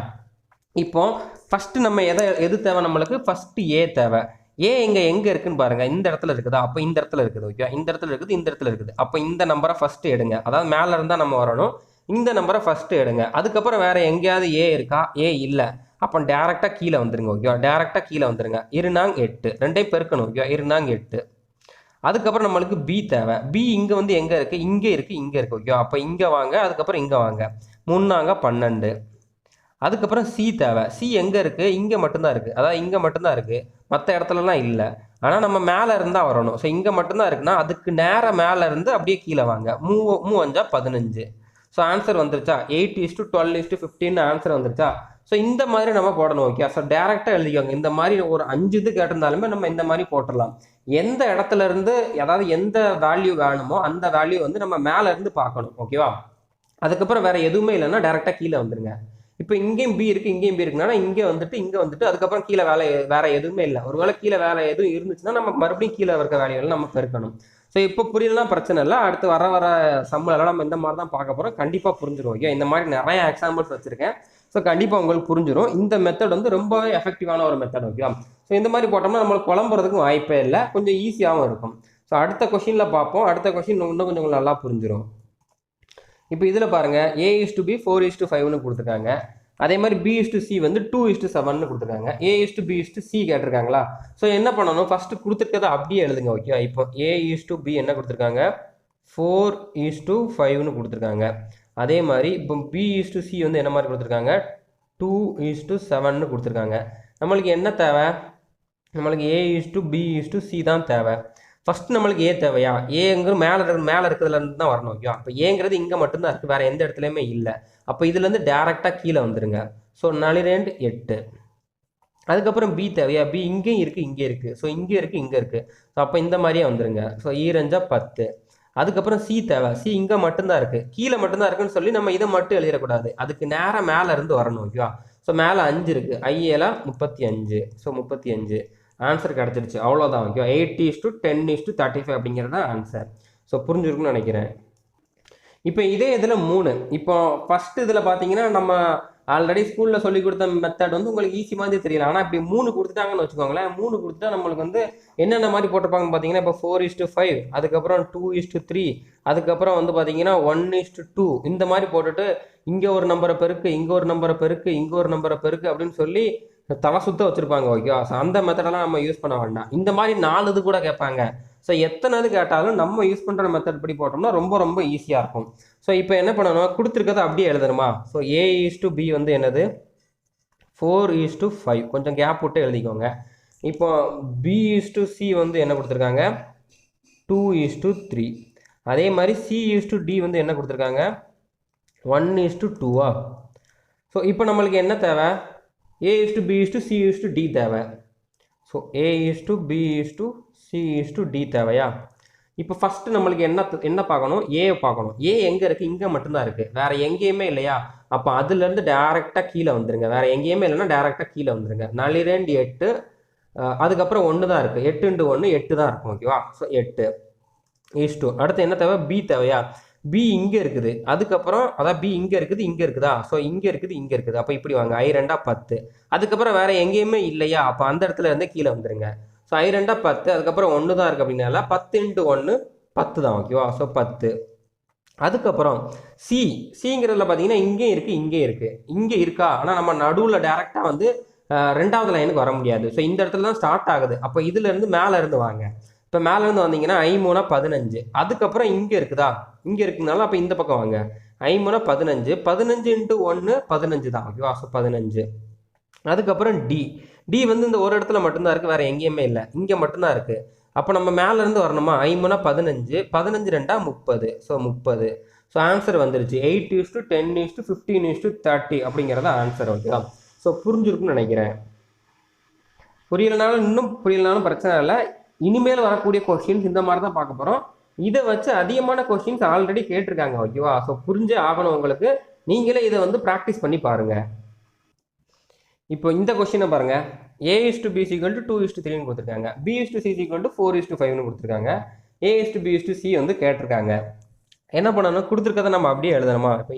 இப்போ ஃபஸ்ட்டு நம்ம எது தேவை, நம்மளுக்கு ஃபஸ்ட்டு a தேவை. ஏ எங்கே இருக்குன்னு பாருங்கள், இந்த இடத்துல இருக்குதா, அப்போ இந்த இடத்துல இருக்குது. ஓகே, இந்த இடத்துல இருக்குது, இந்த இடத்துல இருக்குது. அப்போ இந்த நம்பரை ஃபஸ்ட்டு எடுங்க. அதாவது மேலே இருந்தால் நம்ம வரணும், இந்த நம்பரை ஃபஸ்ட்டு எடுங்க. அதுக்கப்புறம் வேறு எங்கேயாவது ஏ இருக்கா, ஏ இல்லை, அப்போ டேரெக்டாக கீழே வந்துருங்க. ஓகேவா, டேரெக்டாக கீழே வந்துருங்க. 2 8 2 பெருக்கணும். ஓகேவா, 2 8. அதுக்கப்புறம் நம்மளுக்கு பி தேவை. பி இங்கே வந்து எங்கே இருக்குது, இங்கே இருக்குது, இங்கே இருக்குது. ஓகே, அப்போ இங்கே வாங்க, அதுக்கப்புறம் இங்கே வாங்க, 3 12. அதுக்கப்புறம் சி தேவை. சி எங்கே இருக்குது, இங்கே மட்டும்தான் இருக்குது, அதாவது இங்கே மட்டும்தான் இருக்குது, மற்ற இடத்துலலாம் இல்லை. ஆனால் நம்ம மேலே இருந்தால் வரணும். ஸோ இங்கே மட்டும்தான் இருக்குன்னா அதுக்கு நேராக மேலே இருந்து அப்படியே கீழே வாங்க. 3 15. ஸோ ஆன்சர் வந்துருச்சா? 8:12:15 ஆன்சர் வந்துருச்சா? ஸோ இந்த மாதிரி நம்ம போடணும். ஓகே, ஸோ டேரெக்டாக எழுதிக்கோங்க. இந்த மாதிரி ஒரு 5 இது கேட்டிருந்தாலுமே நம்ம இந்த மாதிரி போட்டுடலாம். எந்த இடத்துல இருந்து, அதாவது எந்த வேல்யூ வேணுமோ அந்த வேல்யூ வந்து நம்ம மேலே இருந்து பார்க்கணும். ஓகேவா? அதுக்கப்புறம் வேற எதுவுமே இல்லைன்னா டேரெக்டாக கீழே வந்துருங்க. இப்போ இங்கேயும் பி இருக்குது, இங்கேயும் பி இருக்குன்னா இங்கே வந்துட்டு அதுக்கப்புறம் கீழே வேற எதுவுமே இல்லை. ஒருவேளை கீழே வேலை எதுவும் இருந்துச்சுன்னா நம்ம மறுபடியும் கீழே இருக்க வேலைகள் நம்ம பெருக்கணும். ஸோ இப்போ புரியலாம், பிரச்சனை இல்லை. அடுத்து வர சம்பளம் நம்ம இந்த மாதிரி தான் பார்க்க போகிறோம். கண்டிப்பாக புரிஞ்சிடும். ஓகே, இந்த மாதிரி நிறைய எக்ஸாம்பிள்ஸ் வச்சுருக்கேன். ஸோ கண்டிப்பாக உங்களுக்கு புரிஞ்சிடும். இந்த மெத்தட் வந்து ரொம்பவே எஃபெக்டிவான ஒரு மெத்தட். ஓகே, ஸோ இந்த மாதிரி போட்டோம்னா நம்மளுக்கு குழம்புறதுக்கும் வாய்ப்பே இல்லை, கொஞ்சம் ஈஸியாகவும் இருக்கும். ஸோ அடுத்த கொஷினில் பார்ப்போம். அடுத்த கொஷின் இன்னும் கொஞ்சம் நல்லா புரிஞ்சிடும். இப்போ இதில் பாருங்கள், A:B 4:5ன்னு கொடுத்துருக்காங்க. அதே மாதிரி B:C வந்து 2:7ன்னு கொடுத்துருக்காங்க. A:B:C கேட்டிருக்காங்களா? ஸோ என்ன பண்ணணும், ஃபஸ்ட்டு கொடுத்துருக்கதை அப்படியே எழுதுங்க. ஓகே, இப்போ A:B என்ன கொடுத்துருக்காங்க, 4:5ன்னு கொடுத்துருக்காங்க. அதே மாதிரி இப்போ B:C வந்து என்ன மாதிரி கொடுத்துருக்காங்க, 2:7ன்னு கொடுத்துருக்காங்க. நம்மளுக்கு என்ன தேவை, நம்மளுக்கு A:B:C தான் தேவை. ஃபஸ்ட் நம்மளுக்கு ஏ தேவையா? ஏங்கிற மேலே இருக்கிறதுலேருந்து தான் வரணும். ஓகே, அப்போ ஏங்கிறது இங்கே மட்டும்தான் இருக்குது, வேறு எந்த இடத்துலையுமே இல்லை. அப்போ இதுலேருந்து டேரெக்டாக கீழே வந்துடுங்க. ஸோ 4 8. அதுக்கப்புறம் பி தேவையா? பி இங்கேயும் இருக்குது, இங்கே இருக்குது. ஸோ இங்கே இருக்குது, இங்கே இருக்குது. ஸோ அப்போ இந்த மாதிரியே வந்துடுங்க. ஸோ 2 10. அதுக்கப்புறம் சி தேவை. சி இங்கே மட்டும்தான் இருக்குது, கீழே மட்டும்தான் இருக்குன்னு சொல்லி நம்ம இதை மட்டும் எழுதிடக்கூடாது, அதுக்கு நேராக மேலே இருந்து வரணும். ஓகேவா? ஸோ மேலே 5 இருக்குது, 5 35. ஸோ 35 ஆன்சர் கிடச்சிருச்சு. அவ்வளோதான். ஓகே, 8:10:35 அப்படிங்கிறது தான் ஆன்சர். ஸோ புரிஞ்சுருக்குன்னு நினைக்கிறேன். இப்போ இதே இதில் 3. இப்போ ஃபஸ்ட்டு இதில் பார்த்தீங்கன்னா நம்ம ஆல்ரெடி ஸ்கூலில் சொல்லி கொடுத்த மெத்தட் வந்து உங்களுக்கு ஈஸி மாதிரி தெரியல. ஆனால் இப்படி 3 கொடுத்துட்டாங்கன்னு வச்சுக்கோங்களேன். 3 கொடுத்துட்டா நம்மளுக்கு வந்து என்னென்ன மாதிரி போட்டிருப்பாங்கன்னு பார்த்தீங்கன்னா, இப்போ 4:5, அதுக்கப்புறம் 2:3, அதுக்கப்புறம் வந்து பார்த்தீங்கன்னா 1:2 இந்த மாதிரி போட்டுட்டு இங்கே ஒரு நம்பரை பெருக்கு, இங்கே ஒரு நம்பரை பெருக்கு, இங்கே ஒரு நம்பரை பெருக்கு அப்படின்னு சொல்லி தலை சுத்த வச்சுருப்பாங்க. ஓகேவா? ஸோ அந்த மெத்தடெல்லாம் நம்ம யூஸ் பண்ண வேண்டாம். இந்த மாதிரி 4 இது கூட கேட்பாங்க. ஸோ எத்தனை இது கேட்டாலும் நம்ம யூஸ் பண்ணுற மெத்தட் படி போட்டோம்னா ரொம்ப ரொம்ப ஈஸியாக இருக்கும். ஸோ இப்போ என்ன பண்ணணும், கொடுத்துருக்கதை அப்படியே எழுதணுமா? ஸோ A:B வந்து என்னது, 4:5. கொஞ்சம் கேப் விட்டு எழுதிக்கோங்க. இப்போ B:C வந்து என்ன கொடுத்துருக்காங்க, 2:3. அதே மாதிரி C:D வந்து என்ன கொடுத்துருக்காங்க, 1:2. ஸோ இப்போ நம்மளுக்கு என்ன தேவை, A:B:C:D தேவை. ஸோ A:B:C:D தேவையா? இப்போ ஃபஸ்ட்டு நம்மளுக்கு என்ன பார்க்கணும், ஏ பார்க்கணும். ஏ எங்கே இருக்குது, இங்கே மட்டும்தான் இருக்குது, வேறு எங்கேயுமே இல்லையா? அப்போ அதுலேருந்து டேரெக்டாக கீழே வந்துடுங்க. வேறு எங்கேயுமே இல்லைன்னா டேரெக்டாக கீழே வந்துடுங்க. 4 8. அதுக்கப்புறம் 1 தான் இருக்குது, 8 × 1 8 தான் இருக்கும். ஓகேவா? ஸோ 8:2. அடுத்து என்ன தேவை, பி தேவையா? பி இங்கே இருக்குது, அதுக்கப்புறம் அதான் பி இங்கே இருக்குது, இங்கே இருக்குதா? ஸோ இங்கே இருக்குது, இங்கே இருக்குது. அப்போ இப்படி வாங்க, 2 10. அதுக்கப்புறம் வேறு எங்கேயுமே இல்லையா? அப்போ அந்த இடத்துல இருந்து கீழே வந்துடுங்க. ஸோ 2 10. அதுக்கப்புறம் 1 தான் இருக்குது அப்படின்னால 10 × 1 10 தான். ஓகேவா? ஸோ 10. அதுக்கப்புறம் சிங்கிறதுல பார்த்தீங்கன்னா இங்கேயும் இருக்குது, இங்கே இருக்குது, இங்கே இருக்கா? ஆனால் நம்ம நடுவில் டேரெக்டாக வந்து 2வது லைனுக்கு வர முடியாது. ஸோ இந்த இடத்துல தான் ஸ்டார்ட் ஆகுது. அப்போ இதுலேருந்து மேலே இருந்து வாங்க. இப்போ மேலேருந்து வந்தீங்கன்னா 5 × 15. அதுக்கப்புறம் இங்கே இருக்குதா? இங்கே இருக்குதுனால அப்போ இந்த பக்கம் வாங்க, 5 × 15. 15 × 1 15 தான். ஓகேவா? ஸோ 15. அதுக்கப்புறம் டி வந்து இந்த ஒரு இடத்துல மட்டும்தான் இருக்குது, வேறு எங்கேயுமே இல்லை, இங்கே மட்டும்தான் இருக்குது. அப்போ நம்ம மேலேருந்து வரணுமா, 5 × 15. 15 2 30. ஸோ 30. ஸோ ஆன்சர் வந்துருச்சு 8:10:15:30 அப்படிங்கிறத ஆன்சர். ஓகேவா? ஸோ புரிஞ்சிருக்குன்னு நினைக்கிறேன். புரியலனாலும் பிரச்சனை இல்லை. இனிமேல் வரக்கூடிய கொஸ்டின்ஸ் இந்த மாதிரி தான் பார்க்க போகிறோம். இதை வச்சு அதிகமான கொஸ்டின்ஸ் ஆல்ரெடி கேட்டிருக்காங்க. ஓகேவா? ஸோ புரிஞ்சே ஆகணும் உங்களுக்கு. நீங்களே இதை வந்து ப்ராக்டிஸ் பண்ணி பாருங்கள். இப்போ இந்த கொஸ்டினை பாருங்கள், A:B 2:3ன்னு கொடுத்துருக்காங்க, B:C 4:5ன்னு கொடுத்துருக்காங்க, A:B:C வந்து கேட்டிருக்காங்க. என்ன பண்ணணும், கொடுத்துருக்கதை நம்ம அப்படியே எழுதணுமா? இப்போ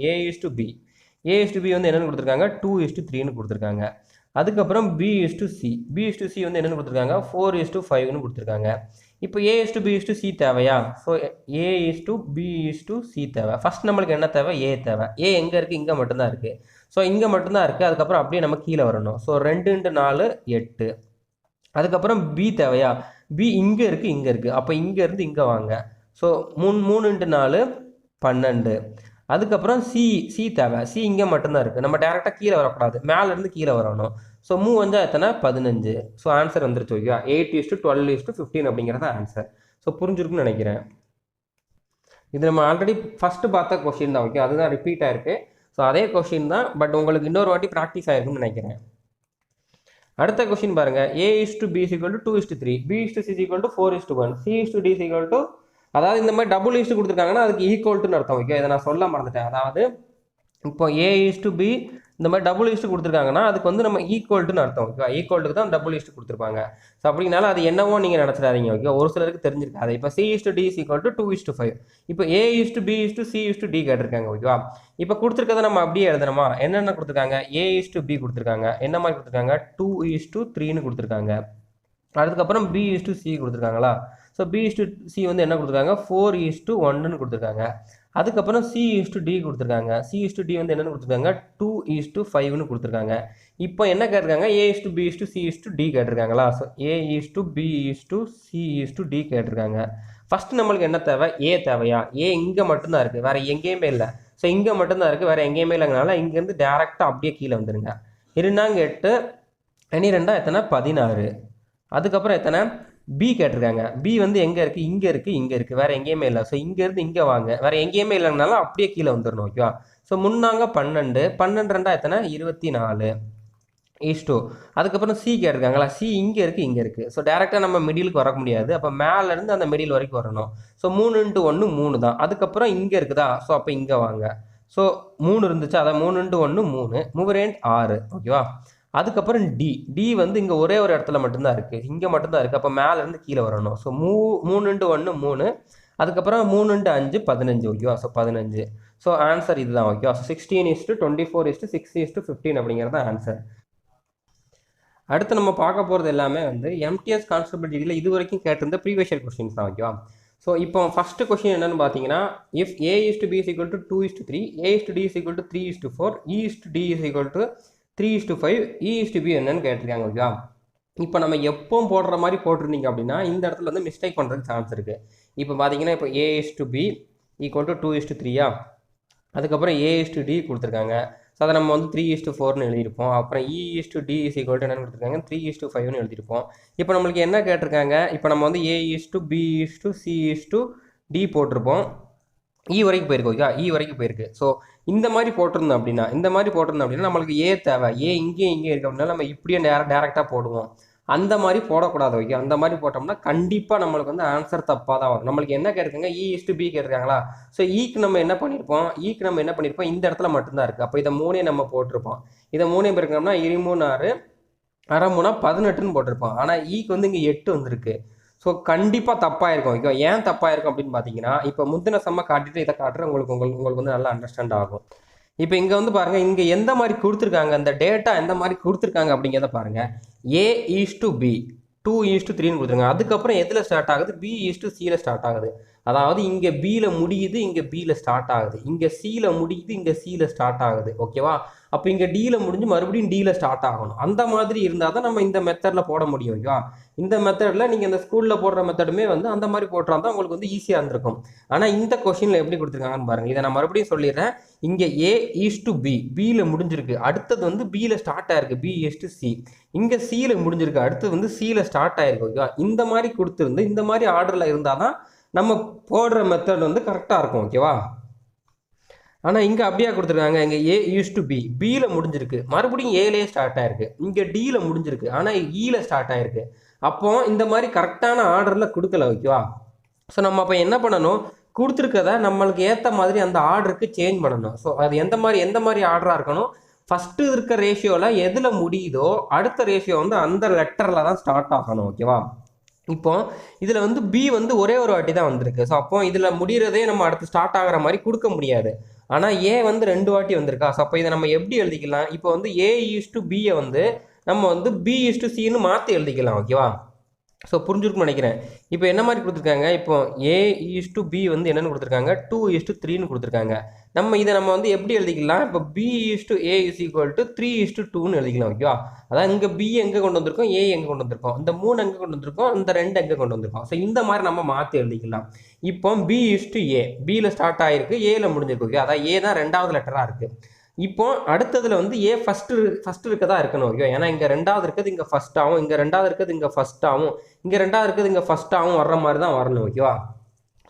A:B வந்து என்னென்னு கொடுத்துருக்காங்க, 2:3ன்னு கொடுத்துருக்காங்க. அதுக்கப்புறம் B:C வந்து என்னென்னு கொடுத்துருக்காங்க, 4:5ன்னு கொடுத்துருக்காங்க. இப்போ A:B:C தேவையா? ஸோ A:B:C தேவை. ஃபஸ்ட் நம்மளுக்கு என்ன தேவை, ஏ தேவை. ஏ எங்கே இருக்குது, இங்கே மட்டும்தான் இருக்குது. ஸோ இங்கே மட்டும்தான் இருக்குது. அதுக்கப்புறம் அப்படியே நம்ம கீழே வரணும். ஸோ 2 × 4 8. அதுக்கப்புறம் பி தேவையா? பி இங்கே இருக்குது. அப்போ இங்கேருந்து இங்கே வாங்க. ஸோ 3 × 4 12. அதுக்கப்புறம் சி தேவை. சி இங்கே மட்டும்தான் இருக்குது. நம்ம டேரெக்டாக கீழே வரக்கூடாது, மேலேருந்து கீழே வரணும். ஸோ 3 × 5 எத்தனை 15. ஸோ ஆன்சர் வந்துருச்சு. ஓகேவா? 8:12:15 அப்படிங்கிறத ஆன்சர். ஸோ புரிஞ்சிருக்குன்னு நினைக்கிறேன். இது நம்ம ஆல்ரெடி ஃபஸ்ட்டு பார்த்த கொஸ்டின் தான். ஓகே, அதுதான் ரிப்பீட் ஆயிருக்கு. ஸோ அதே கொஸ்டின் தான், பட் உங்களுக்கு இன்னொரு வாட்டி ப்ராக்டிஸ் ஆயிருக்குன்னு நினைக்கிறேன். அடுத்த கொஸ்டின் பாருங்க. A:B = 2:3, B:C = 4:1, C:D = அதாவது இந்த மாதிரி டபுள் ஈஸ்ட் கொடுத்துருக்காங்கன்னா அதுக்கு ஈக்குவல்ட்டுன்னு அர்த்தம். ஓகே, இதை நான் சொல்ல மறந்துட்டேன். அதாவது இப்போ A:B இந்த மாதிரி டபுள் ஈஸ்ட் கொடுத்துருக்காங்கன்னா அதுக்கு வந்து நம்ம ஈக்குவல்ட்டுன்னு அர்த்தம். ஓகே, ஈக்குவல்ட்டுக்கு தான் டபுள் ஈஸ்ட் கொடுத்துருப்பாங்க. ஸோ அப்படினால அது என்னவோ நீங்கள் நினச்சிடாதீங்க. ஓகே, ஒரு சிலருக்கு தெரிஞ்சிருக்காது. இப்போ C:D = 2:5. இப்போ A:B C:D கேட்டிருக்காங்க. ஓகேவா? இப்போ கொடுத்துருக்கதை நம்ம அப்படியே எழுதணுமா? என்னென்ன கொடுத்துருக்காங்க? A:B கொடுத்துருக்காங்க. என்ன மாதிரி கொடுத்துருக்காங்க? 2:3ன்னு கொடுத்துருக்காங்க. அதுக்கப்புறம் B:C கொடுத்துருக்காங்களா? ஸோ B:C வந்து என்ன கொடுத்துருக்காங்க? 4:1ன்னு கொடுத்துருக்காங்க. அதுக்கப்புறம் C:D கொடுத்துருக்காங்க. C:D வந்து என்னென்னு கொடுத்துருக்காங்க? 2:5ன்னு கொடுத்துருக்காங்க. இப்போ என்ன கேட்டிருக்காங்க? A:B C:D கேட்டிருக்காங்களா? So A:B C:D கேட்டிருக்காங்க. ஃபஸ்ட்டு நம்மளுக்கு என்ன தேவை? ஏ தேவையா? ஏ இங்கே மட்டும்தான் இருக்குது, வேறு எங்கேயுமே இல்லை. ஸோ இங்கே மட்டும்தான் இருக்குது, வேறு எங்கேயுமே இல்லைங்கனால இங்கேருந்து டேரெக்டாக அப்படியே கீழே வந்துடுங்க. 2 2 எத்தனை 16. அதுக்கப்புறம் எத்தனை பி கேட்டிருக்காங்க. பி வந்து எங்கே இருக்குது? இங்கே இருக்குது, வேறு எங்கேயுமே இல்லை. ஸோ இங்கேருந்து இங்கே வாங்க, வேறு எங்கேயுமே இல்லைனாலும் அப்படியே கீழே வந்துடணும். ஓகேவா? ஸோ முன்னாங்க 12 12 எத்தனை 24 ஈஸ்டோ. அதுக்கப்புறம் சி கேட்டிருக்காங்களா? சி இங்கே இருக்குது. ஸோ டேரெக்டாக நம்ம மிடிலுக்கு வர முடியாது. அப்போ மேலேருந்து அந்த மிடில் வரைக்கும் வரணும். ஸோ 3 × 1 3 தான். அதுக்கப்புறம் இங்கே இருக்குதா? ஸோ அப்போ இங்கே வாங்க. ஸோ 3 இருந்துச்சு, அதான் 3 × 1 3 3 6. ஓகேவா? அதுக்கப்புறம் டி வந்து இங்கே ஒரே ஒரு இடத்துல மட்டும்தான் இருக்குது, இங்கே மட்டும்தான் இருக்குது. அப்போ மேலேருந்து கீழே வரணும். ஸோ 3 × 1 3. அதுக்கப்புறம் 3 × 5 15. ஓகேவா? ஸோ 15. ஸோ ஆன்சர் இதுதான். ஓகேவா? ஸோ 16:24:6:15 அப்படிங்கிறது தான் ஆன்சர். அடுத்து நம்ம பார்க்க போகிறது எல்லாமே வந்து MTS கான்ஸ்டபிள் டிகிரியில் இது வரைக்கும் கேட்டிருந்த ப்ரீவியஸ் இயர் கொஸ்டின்ஸ் தான். ஓகேவா? ஸோ இப்போ ஃபஸ்ட்டு கொஸ்டின் என்னென்னு பார்த்தீங்கன்னா, if A:B = 2:3, A:D = 3:4, E:D = 3:5, E:B என்னன்னு கேட்டிருக்காங்க. ஓகேவா? இப்போ நம்ம எப்பவும் போடுற மாதிரி போட்டிருந்தீங்க அப்படின்னா இந்த இடத்துல வந்து மிஸ்டேக் பண்ணுறதுக்கு சான்ஸ் இருக்குது. இப்போ பார்த்தீங்கன்னா இப்போ A:B = 2:3. அதுக்கப்புறம் A:D கொடுத்துருக்காங்க. ஸோ அதை நம்ம வந்து 3:4ன்னு எழுதியிருப்போம். அப்புறம் E:D = என்னென்னு கொடுத்துருக்காங்க? 3:5ன்னு எழுதியிருப்போம். இப்போ நம்மளுக்கு என்ன கேட்டிருக்காங்க? இப்போ நம்ம வந்து A:B C:D போட்டிருப்போம். வரைக்கும் போயிருக்கு. ஓகே, வரைக்கும் போயிருக்கு. ஸோ இந்த மாதிரி போட்டிருந்தோம் அப்படின்னா நம்மளுக்கு ஏ தேவை. இங்கே இருக்குது அப்படின்னா நம்ம இப்படியே டேரெக்டாக போடுவோம். அந்த மாதிரி போடக்கூடாது. ஓகே, அந்த மாதிரி போட்டோம்னா கண்டிப்பாக நம்மளுக்கு வந்து ஆன்சர் தப்பாக தான் வரும். நம்மளுக்கு என்ன கேட்டிருக்காங்க? E:B கேட்டிருக்காங்களா? ஸோ ஈக்கு நம்ம என்ன பண்ணியிருப்போம்? இந்த இடத்துல மட்டும்தான் இருக்குது. அப்போ இதை 3 நம்ம போட்டிருப்போம். இதை 3 பேருக்கோம்னா 23 6 6 18ன்னு போட்டிருப்போம். ஆனால் ஈக்கு வந்து இங்கே 8 வந்திருக்கு. ஸோ கண்டிப்பாக தப்பாக இருக்கும். ஓகே, ஏன் தப்பாக இருக்கும் அப்படின்னு பார்த்தீங்கன்னா, இப்போ முந்தின செம்ம காட்டிட்டு இதை காட்டுற உங்களுக்கு வந்து நல்லா அண்டர்ஸ்டாண்ட் ஆகும். இப்போ இங்கே வந்து பாருங்கள், இங்கே எந்த மாதிரி கொடுத்துருக்காங்க, அந்த டேட்டா எந்த மாதிரி கொடுத்துருக்காங்க அப்படிங்கிறத பாருங்கள். A:B 2:3ன்னு கொடுத்துருங்க. அதுக்கப்புறம் எதில் ஸ்டார்ட் ஆகுது? B:Cயில் ஸ்டார்ட் ஆகுது. அதாவது இங்கே பியில் முடியுது, இங்கே பியில் ஸ்டார்ட் ஆகுது. இங்கே சியில் முடியுது, இங்கே சியில் ஸ்டார்ட் ஆகுது. ஓகேவா? அப்போ இங்கே டியில் முடிஞ்சு மறுபடியும் டியில் ஸ்டார்ட் ஆகணும். அந்த மாதிரி இருந்தால் தான் நம்ம இந்த மெத்தடில் போட முடியும். ஓகேவா? இந்த மெத்தடில் நீங்கள் இந்த ஸ்கூலில் போடுற மெத்தடுமே வந்து அந்த மாதிரி போட்டால் தான் உங்களுக்கு வந்து ஈஸியாக இருந்திருக்கும். ஆனால் இந்த கொஸ்டினில் எப்படி கொடுத்துருக்காங்கன்னு பாருங்கள். இதை நான் மறுபடியும் சொல்லிடுறேன். இங்கே A:B பியில் முடிஞ்சிருக்கு. அடுத்தது வந்து பியில் ஸ்டார்ட் ஆயிருக்கு, B:C. இங்கே சியில் முடிஞ்சிருக்கு, அடுத்தது வந்து சியில் ஸ்டார்ட் ஆயிருக்கு. ஓகேவா? இந்த மாதிரி கொடுத்துருந்து இந்த மாதிரி ஆர்டரில் இருந்தால் தான் நம்ம போடுற மெத்தட் வந்து கரெக்டாக இருக்கும். ஓகேவா? ஆனால் இங்கே அப்படியே கொடுத்துருக்காங்க. இங்கே A:B பியில் முடிஞ்சிருக்கு, மறுபடியும் ஏலேயே ஸ்டார்ட் ஆயிருக்கு. இங்கே டியில் முடிஞ்சிருக்கு, ஆனால் ஈயில் ஸ்டார்ட் ஆயிருக்கு. அப்போ இந்த மாதிரி கரெக்டான ஆர்டரில் கொடுக்கல. ஓகேவா? ஸோ நம்ம அப்போ என்ன பண்ணணும்? கொடுத்துருக்கதை நம்மளுக்கு ஏற்ற மாதிரி அந்த ஆர்டருக்கு சேஞ்ச் பண்ணணும். ஸோ அது எந்த மாதிரி ஆர்டராக இருக்கணும்? ஃபஸ்ட்டு இருக்க ரேஷியோவில் எதில் முடியுதோ அடுத்த ரேஷியோ வந்து அந்த லெட்டரில் தான் ஸ்டார்ட் ஆகணும். ஓகேவா? இப்போ இதில் வந்து பி வந்து ஒரே ஒரு வாட்டி தான் வந்திருக்கு. ஸோ அப்போ இதில் முடிகிறதே நம்ம அடுத்து ஸ்டார்ட் ஆகிற மாதிரி கொடுக்க முடியாது. ஆனால் ஏ வந்து 2 வாட்டி வந்திருக்கா. ஸோ அப்போ இதை நம்ம எப்படி எழுதிக்கலாம்? இப்போ வந்து A:B வந்து நம்ம வந்து B:Cன்னு மாற்றி எழுதிக்கலாம். ஓகேவா? ஸோ புரிஞ்சிருக்கும்னு நினைக்கிறேன். இப்போ என்ன மாதிரி கொடுத்துருக்காங்க, இப்போ A:B வந்து என்னென்னு கொடுத்துருக்காங்க, 2:3ன்னு கொடுத்துருக்காங்க. நம்ம வந்து எப்படி எழுதிக்கலாம், இப்போ B:A = 3:2ன்னு எழுதிக்கலாம். ஓகேவா? அதான் இங்கே B எங்கே கொண்டு வந்திருக்கோம், A எங்கே கொண்டு வந்திருக்கோம், இந்த 3 எங்கே கொண்டு வந்திருக்கோம், இந்த 2 எங்கே கொண்டு வந்திருக்கோம். ஸோ இந்த மாதிரி நம்ம மாற்றி எழுதிக்கலாம். இப்போ B:A, Bயில் ஸ்டார்ட் ஆகிருக்கு, Aயில் முடிஞ்சிருக்கு. ஓகே, அதான் A தான் 2வது லெட்டராக இருக்குது. இப்போ அடுத்ததுல வந்து A ஃபர்ஸ்ட் இருக்கதா இருக்கணும். ஓகே, ஏன்னா இங்க 2வது இருக்குது இங்க ஃபர்ஸ்ட் ஆகும், இங்க 2வது இருக்குது இங்க ஃபர்ஸ்ட் ஆகும், இங்க 2வது இருக்குது இங்க ஃபர்ஸ்ட் ஆகும், வர்ற மாதிரி தான் வரணும். ஓகேவா?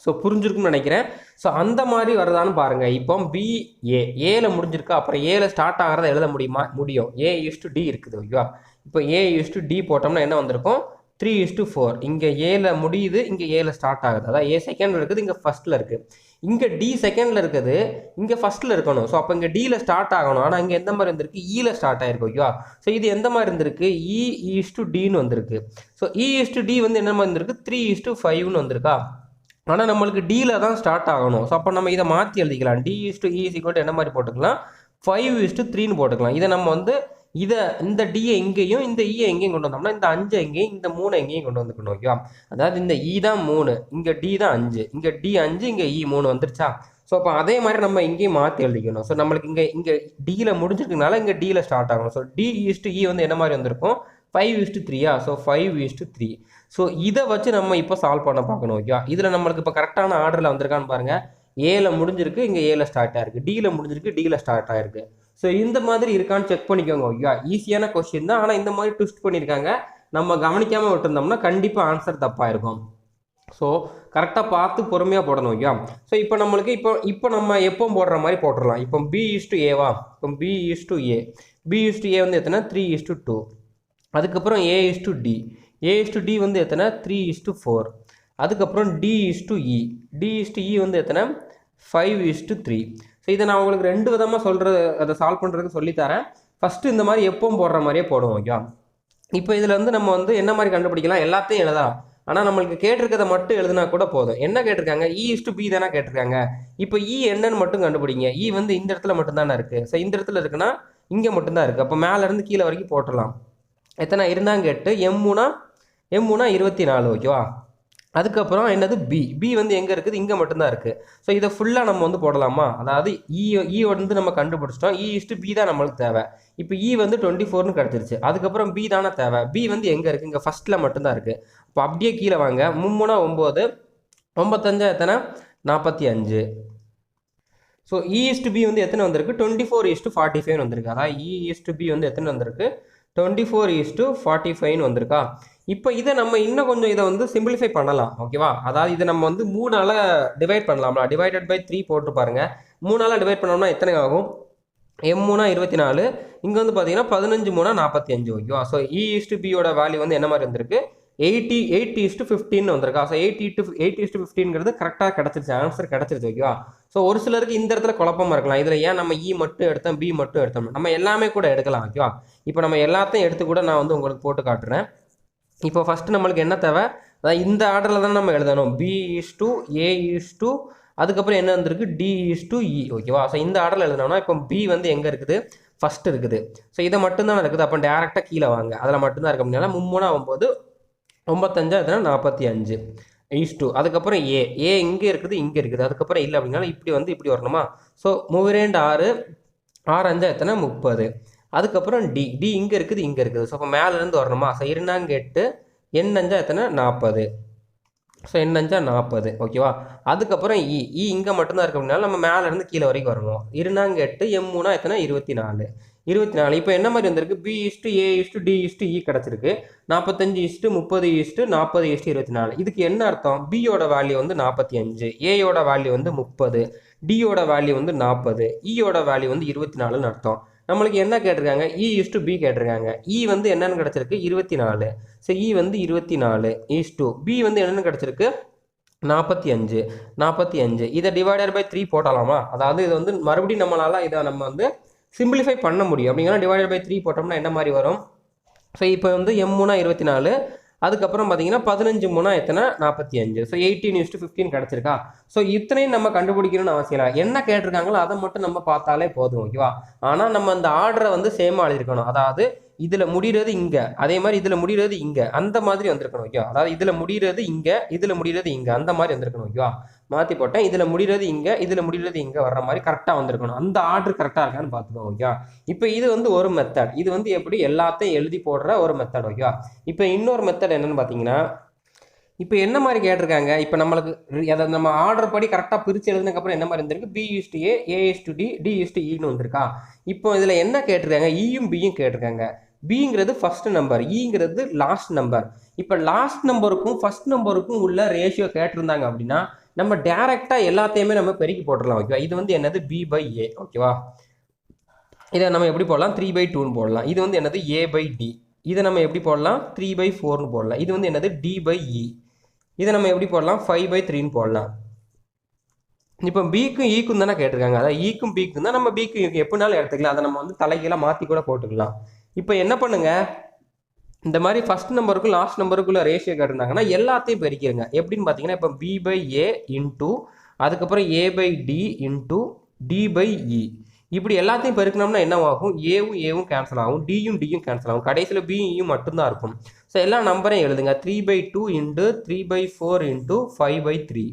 ஸோ புரிஞ்சிருக்கும்னு நினைக்கிறேன். ஸோ அந்த மாதிரி வருதான்னு பாருங்க. இப்போ ஏல முடிஞ்சிருக்கா, அப்புறம் ஏல ஸ்டார்ட் ஆகிறத எழுத முடியுமா? முடியும். A:D இருக்குது. ஓகேவா? இப்போ A:D போட்டோம்னா என்ன வந்திருக்கும், 3:4. இங்க ஏல முடியுது, இங்க ஏல ஸ்டார்ட் ஆகுது. அதான் A செகண்ட்ல இருக்குது, இங்க ஃபர்ஸ்ட்ல இருக்கு. இங்க D செகண்ட்ல இருக்குது, இங்க ஃபர்ஸ்ட்ல இருக்கணும். ஸோ அப்போ இங்க Dல ஸ்டார்ட் ஆகணும். ஆனால் இங்க எந்த மாதிரி இருந்திருக்கு, Eல ஸ்டார்ட் ஆயிருக்கு. ஓகேவா? ஸோ இது எந்த மாதிரி இருந்திருக்கு, E:Dன்னு வந்திருக்கு. ஸோ E:D வந்து என்ன மாதிரி இருந்திருக்கு, 3:5ன்னு வந்திருக்கா. ஆனால் நம்மளுக்கு Dல தான் ஸ்டார்ட் ஆகணும். ஸோ அப்போ நம்ம இதை மாற்றி எழுதிக்கலாம். D:E = என்ன மாதிரி போட்டுக்கலாம், 5:3ன்னு போட்டுக்கலாம். இதை நம்ம வந்து இந்த டியை இங்கேயும் இந்த ஈயை எங்கேயும் கொண்டு வந்தோம்னா இந்த 5 எங்கேயும் இந்த 3 எங்கேயும் கொண்டு வந்துக்கணும். ஓகேவா? அதாவது இந்த இ தான் 3, இங்கே டி தான் 5, இங்கே டி 5, இங்கே இ 3 வந்துருச்சா? ஸோ அப்போ அதே மாதிரி நம்ம இங்கேயும் மாற்றி எழுதிக்கணும். ஸோ நம்மளுக்கு இங்கே டியில் முடிஞ்சிருக்கனால இங்கே டியில் ஸ்டார்ட் ஆகணும். ஸோ D:E வந்து என்ன மாதிரி வந்திருக்கும், 5:3. ஸோ 5:3. ஸோ இதை வச்சு நம்ம இப்போ சால்வ் பண்ண பார்க்கணும். ஓகேவா? இதில் நம்மளுக்கு இப்போ கரெக்டான ஆர்டரில் வந்திருக்கான்னு பாருங்கள். ஏல முடிஞ்சிருக்கு, இங்கே ஏல ஸ்டார்ட் ஆயிருக்கு, டியில் முடிஞ்சிருக்கு, டியில் ஸ்டார்ட் ஆயிருக்கு. ஸோ இந்த மாதிரி இருக்கான்னு செக் பண்ணிக்கோங்க. ஓகேவா? ஈஸியான கொஸ்டின் தான், ஆனால் இந்த மாதிரி ட்விஸ்ட் பண்ணியிருக்காங்க. நம்ம கவனிக்காமல் விட்டுருந்தோம்னா கண்டிப்பாக ஆன்சர் தப்பாக இருக்கும். ஸோ கரெக்டாக பார்த்து பொறுமையாக போடணும். ஓகேவா? ஸோ இப்போ நம்மளுக்கு இப்போ நம்ம எப்போ போடுற மாதிரி போட்டுடலாம். இப்போ B:A இப்போ B:A. B:A வந்து எத்தனை, 3:2. அதுக்கப்புறம் A:D வந்து எத்தனை, 3:4. அதுக்கப்புறம் D:E வந்து எத்தனை, 5:3. ஸோ இதை நான் உங்களுக்கு 2 விதமாக அதை சால்வ் பண்ணுறதுக்கு சொல்லித்தரேன். ஃபஸ்ட்டு இந்த மாதிரி எப்பவும் போடுற மாதிரியே போடுவோம். ஓகேவா? இப்போ இதில் வந்து நம்ம வந்து என்ன மாதிரி கண்டுபிடிக்கலாம், எல்லாத்தையும் எழுதலாம். ஆனால் நம்மளுக்கு கேட்டிருக்கிறத மட்டும் எழுதினா கூட போதும். என்ன கேட்டிருக்காங்க, E:B தானே கேட்டிருக்காங்க. இப்போ E என்னன்னு மட்டும் கண்டுபிடிங்க. E வந்து இந்த இடத்துல மட்டும்தானே இருக்குது. ஸோ இந்த இடத்துல இருக்குன்னா இங்கே மட்டும்தான் இருக்குது. அப்போ மேலேருந்து கீழே வரைக்கும் போட்டுடலாம். எத்தனை இருந்தாங்க, 8. M3 24. ஓகேவா? அதுக்கப்புறம் என்னது, பி வந்து எங்கே இருக்குது, இங்கே மட்டும்தான் இருக்குது. ஸோ இதை ஃபுல்லாக நம்ம வந்து போடலாமா? அதாவது இ வந்து நம்ம கண்டுபிடிச்சிட்டோம். E:B தான் நம்மளுக்கு தேவை. இப்போ E வந்து 24ன்னு கிடச்சிருச்சு. அதுக்கப்புறம் B தானே தேவை. B வந்து எங்கே இருக்குது, இங்கே ஃபஸ்ட்டில் மட்டும்தான் இருக்குது. இப்போ அப்படியே கீழே வாங்க. 3 9, 95 எத்தனை, 45. ஸோ E:B வந்து எத்தனை வந்திருக்கு, 24:45 வந்திருக்கு. அதாவது E:B வந்து எத்தனை வந்திருக்கு, 24:45 வந்திருக்கா. இப்போ இதை நம்ம இன்னும் கொஞ்சம் இதை வந்து சிம்பிளிஃபை பண்ணலாம். ஓகேவா? அதாவது இதை நம்ம வந்து 3ஆல் டிவைட் பண்ணலாம்ல. டிவைடட் பை 3 போட்டு பாருங்க. 3ஆல் டிவைட் பண்ணோம்னா எத்தனை ஆகும், M3 24, இங்கே வந்து பார்த்தீங்கன்னா 15 45. ஓகேவா? ஸோ E:B வேல்யூ வந்து என்ன மாதிரி வந்திருக்கு, 8:15 வந்திருக்கா. ஸோ 8:15 கரெக்டாக கிடச்சிருச்சு, ஆன்சர் கிடச்சிருச்சு. ஓகேவா? ஸோ ஒரு சிலருக்கு இந்த இடத்துல குழப்பமாக இருக்கலாம். இதில் ஏன் நம்ம E மட்டும் எடுத்தோம், B மட்டும் எடுத்தோம், நம்ம எல்லாமே கூட எடுக்கலாம். ஓகேவா? இப்போ நம்ம எல்லாத்தையும் எடுத்து கூட நான் வந்து உங்களுக்கு போட்டு காட்டுறேன். இப்போ ஃபஸ்ட்டு நம்மளுக்கு என்ன தேவை, அதாவது இந்த ஆர்டரில் தான் நம்ம எழுதணும். B:A:, அதுக்கப்புறம் என்ன வந்திருக்கு, D:E. ஓகேவா? ஸோ இந்த ஆர்டரில் எழுதணும்னா இப்போ B வந்து எங்கே இருக்குது, ஃபஸ்ட் இருக்குது. ஸோ இதை மட்டும்தான் இருக்குது. அப்போ டேரெக்டாக கீழே வாங்க, அதில் மட்டும்தான் இருக்க முடியாது. 3 9, 95 45. அதுக்கப்புறம் ஏ இங்கே இருக்குது, இங்கே இருக்குது. அதுக்கப்புறம் இல்லை அப்படின்னா இப்படி வந்து இப்படி வரணுமா. ஸோ 3 6, 6 5 எத்தனை, 30. அதுக்கப்புறம் டி இங்கே இருக்குது, இங்கே இருக்குது. ஸோ அப்போ மேலேருந்து வரணுமா. ஸோ 2 8, N 5 எத்தனை, 40. So N 5 40. ஓகேவா? அதுக்கப்புறம் இ இங்கே மட்டும்தான் இருக்க அப்படின்னால நம்ம மேலேருந்து கீழே வரைக்கும் வரணும். 2 8, M3 எத்தனை, 24. இப்போ என்ன மாதிரி வந்திருக்கு, B:A: D:E கிடச்சிருக்கு. 45 30 40 24. இதுக்கு என்ன அர்த்தம், பியோட வேல்யூ வந்து 45, ஏயோட வேல்யூ வந்து 30, டியோட வேல்யூ வந்து 40, ஈயோட வேல்யூ வந்து 24ன்னு அர்த்தம். நம்மளுக்கு என்ன கேட்டிருக்காங்க, E:B கேட்டிருக்காங்க. E வந்து என்னன்னு கிடச்சிருக்கு, 24. ஸோ E வந்து 24. B வந்து என்னென்னு கிடச்சிருக்கு, 45. இதை டிவைடட் பை 3 போட்டலாமா. அதாவது இது வந்து மறுபடியும் நம்மளால் இதை நம்ம வந்து சிம்பிளிஃபை பண்ண முடியும். அப்படிங்கன்னா டிவைடட் பை 3 போட்டோம்னா என்ன மாதிரி வரும். ஸோ இப்போ வந்து M3 24, அதுக்கப்புறம் பார்த்தீங்கன்னா 15 எத்தனை, 45. ஸோ 18:15 கிடச்சிருக்கா. ஸோ இத்தனையும் நம்ம கண்டுபிடிக்கணும்னு அவசியம் இல்லை. என்ன கேட்டிருக்காங்களோ அதை மட்டும் நம்ம பார்த்தாலே போதும். ஓகேவா? ஆனால் நம்ம அந்த ஆர்டரை வந்து சேமாக எழுதிருக்கணும். அதாவது இதில் முடிகிறது இங்கே, அதே மாதிரி இதில் முடிகிறது இங்கே, அந்த மாதிரி வந்திருக்கணும் ஓகேவா. அதாவது இதில் முடிகிறது இங்கே, இதில் முடிகிறது இங்கே, அந்த மாதிரி வந்திருக்கணும் ஓகேவா. மாற்றி போட்டேன். இதில் முடிகிறது இங்கே, இதில் முடிகிறது இங்கே வர்ற மாதிரி கரெக்டாக வந்திருக்கணும். அந்த ஆர்டர் கரெக்டாக இருக்கான்னு பார்த்துக்கோங்க ஓகேவா. இப்போ இது வந்து ஒரு மெத்தட். இது வந்து எப்படி எல்லாத்தையும் எழுதி போடுற ஒரு மெத்தட் ஓகேவா. இப்போ இன்னொரு மெத்தட் என்னன்னு பார்த்தீங்கன்னா, இப்போ என்ன மாதிரி கேட்டிருக்காங்க, இப்போ நம்மளுக்கு அதை நம்ம ஆர்டர் படி கரெக்டாக பிரித்து எழுதுனதுக்கப்புறம் என்ன மாதிரி இருந்திருக்கு, B:A, A:D, D:E வந்திருக்கா. இப்போ இதில் என்ன கேட்டிருக்காங்க, ஈயும் பியும் கேட்டிருக்காங்க. பிங்கிறது ஃபர்ஸ்ட் நம்பர், ஈங்கிறது லாஸ்ட் நம்பர். இப்போ லாஸ்ட் நம்பருக்கும் ஃபர்ஸ்ட் நம்பருக்கும் உள்ள ரேஷியோ கேட்டிருந்தாங்க அப்படின்னா நம்ம டேரெக்டாக எல்லாத்தையுமே நம்ம பெருக்கி போட்டுடலாம் ஓகேவா. இது வந்து என்னது B/A ஓகேவா. இதை நம்ம எப்படி போடலாம், 3/2ன்னு போடலாம். இது வந்து என்னது A/D. இதை நம்ம எப்படி போடலாம், 3/4ன்னு போடலாம். இது வந்து என்னது D/E. இதை நம்ம எப்படி போடலாம், 5/3ன்னு போடலாம். இப்போ பிக்கும் ஈக்கும் தானே கேட்டிருக்காங்க, அதாவது ஈக்கும் பிக்கும் தான். நம்ம பிக்கும் ஈக்கும் எப்படினாலும் எடுத்துக்கலாம். அதை நம்ம வந்து தலைகீழாக மாற்றி கூட போட்டுக்கலாம். இப்போ என்ன பண்ணுங்க, இந்த மாதிரி ஃபர்ஸ்ட் நம்பருக்கும் லாஸ்ட் நம்பருக்குள்ள ரேஷியோ கேட்டிருந்தாங்கன்னா எல்லாத்தையும் பெருக்கிடுங்க. எப்படின்னு பார்த்தீங்கன்னா, இப்போ B/A இன்டூ அதுக்கப்புறம் A/D இன்டூ D/E இப்படி எல்லாத்தையும் பெருக்கணும்னா என்ன ஆகும், ஏவும் கேன்சல் ஆகும், டியும் கேன்சல் ஆகும், கடைசியில் பியும் மட்டும்தான் இருக்கும். ஸோ எல்லா நம்பரையும் எழுதுங்க. 3/2 இன்ட்டு 3/4 இன்ட்டு 5/3.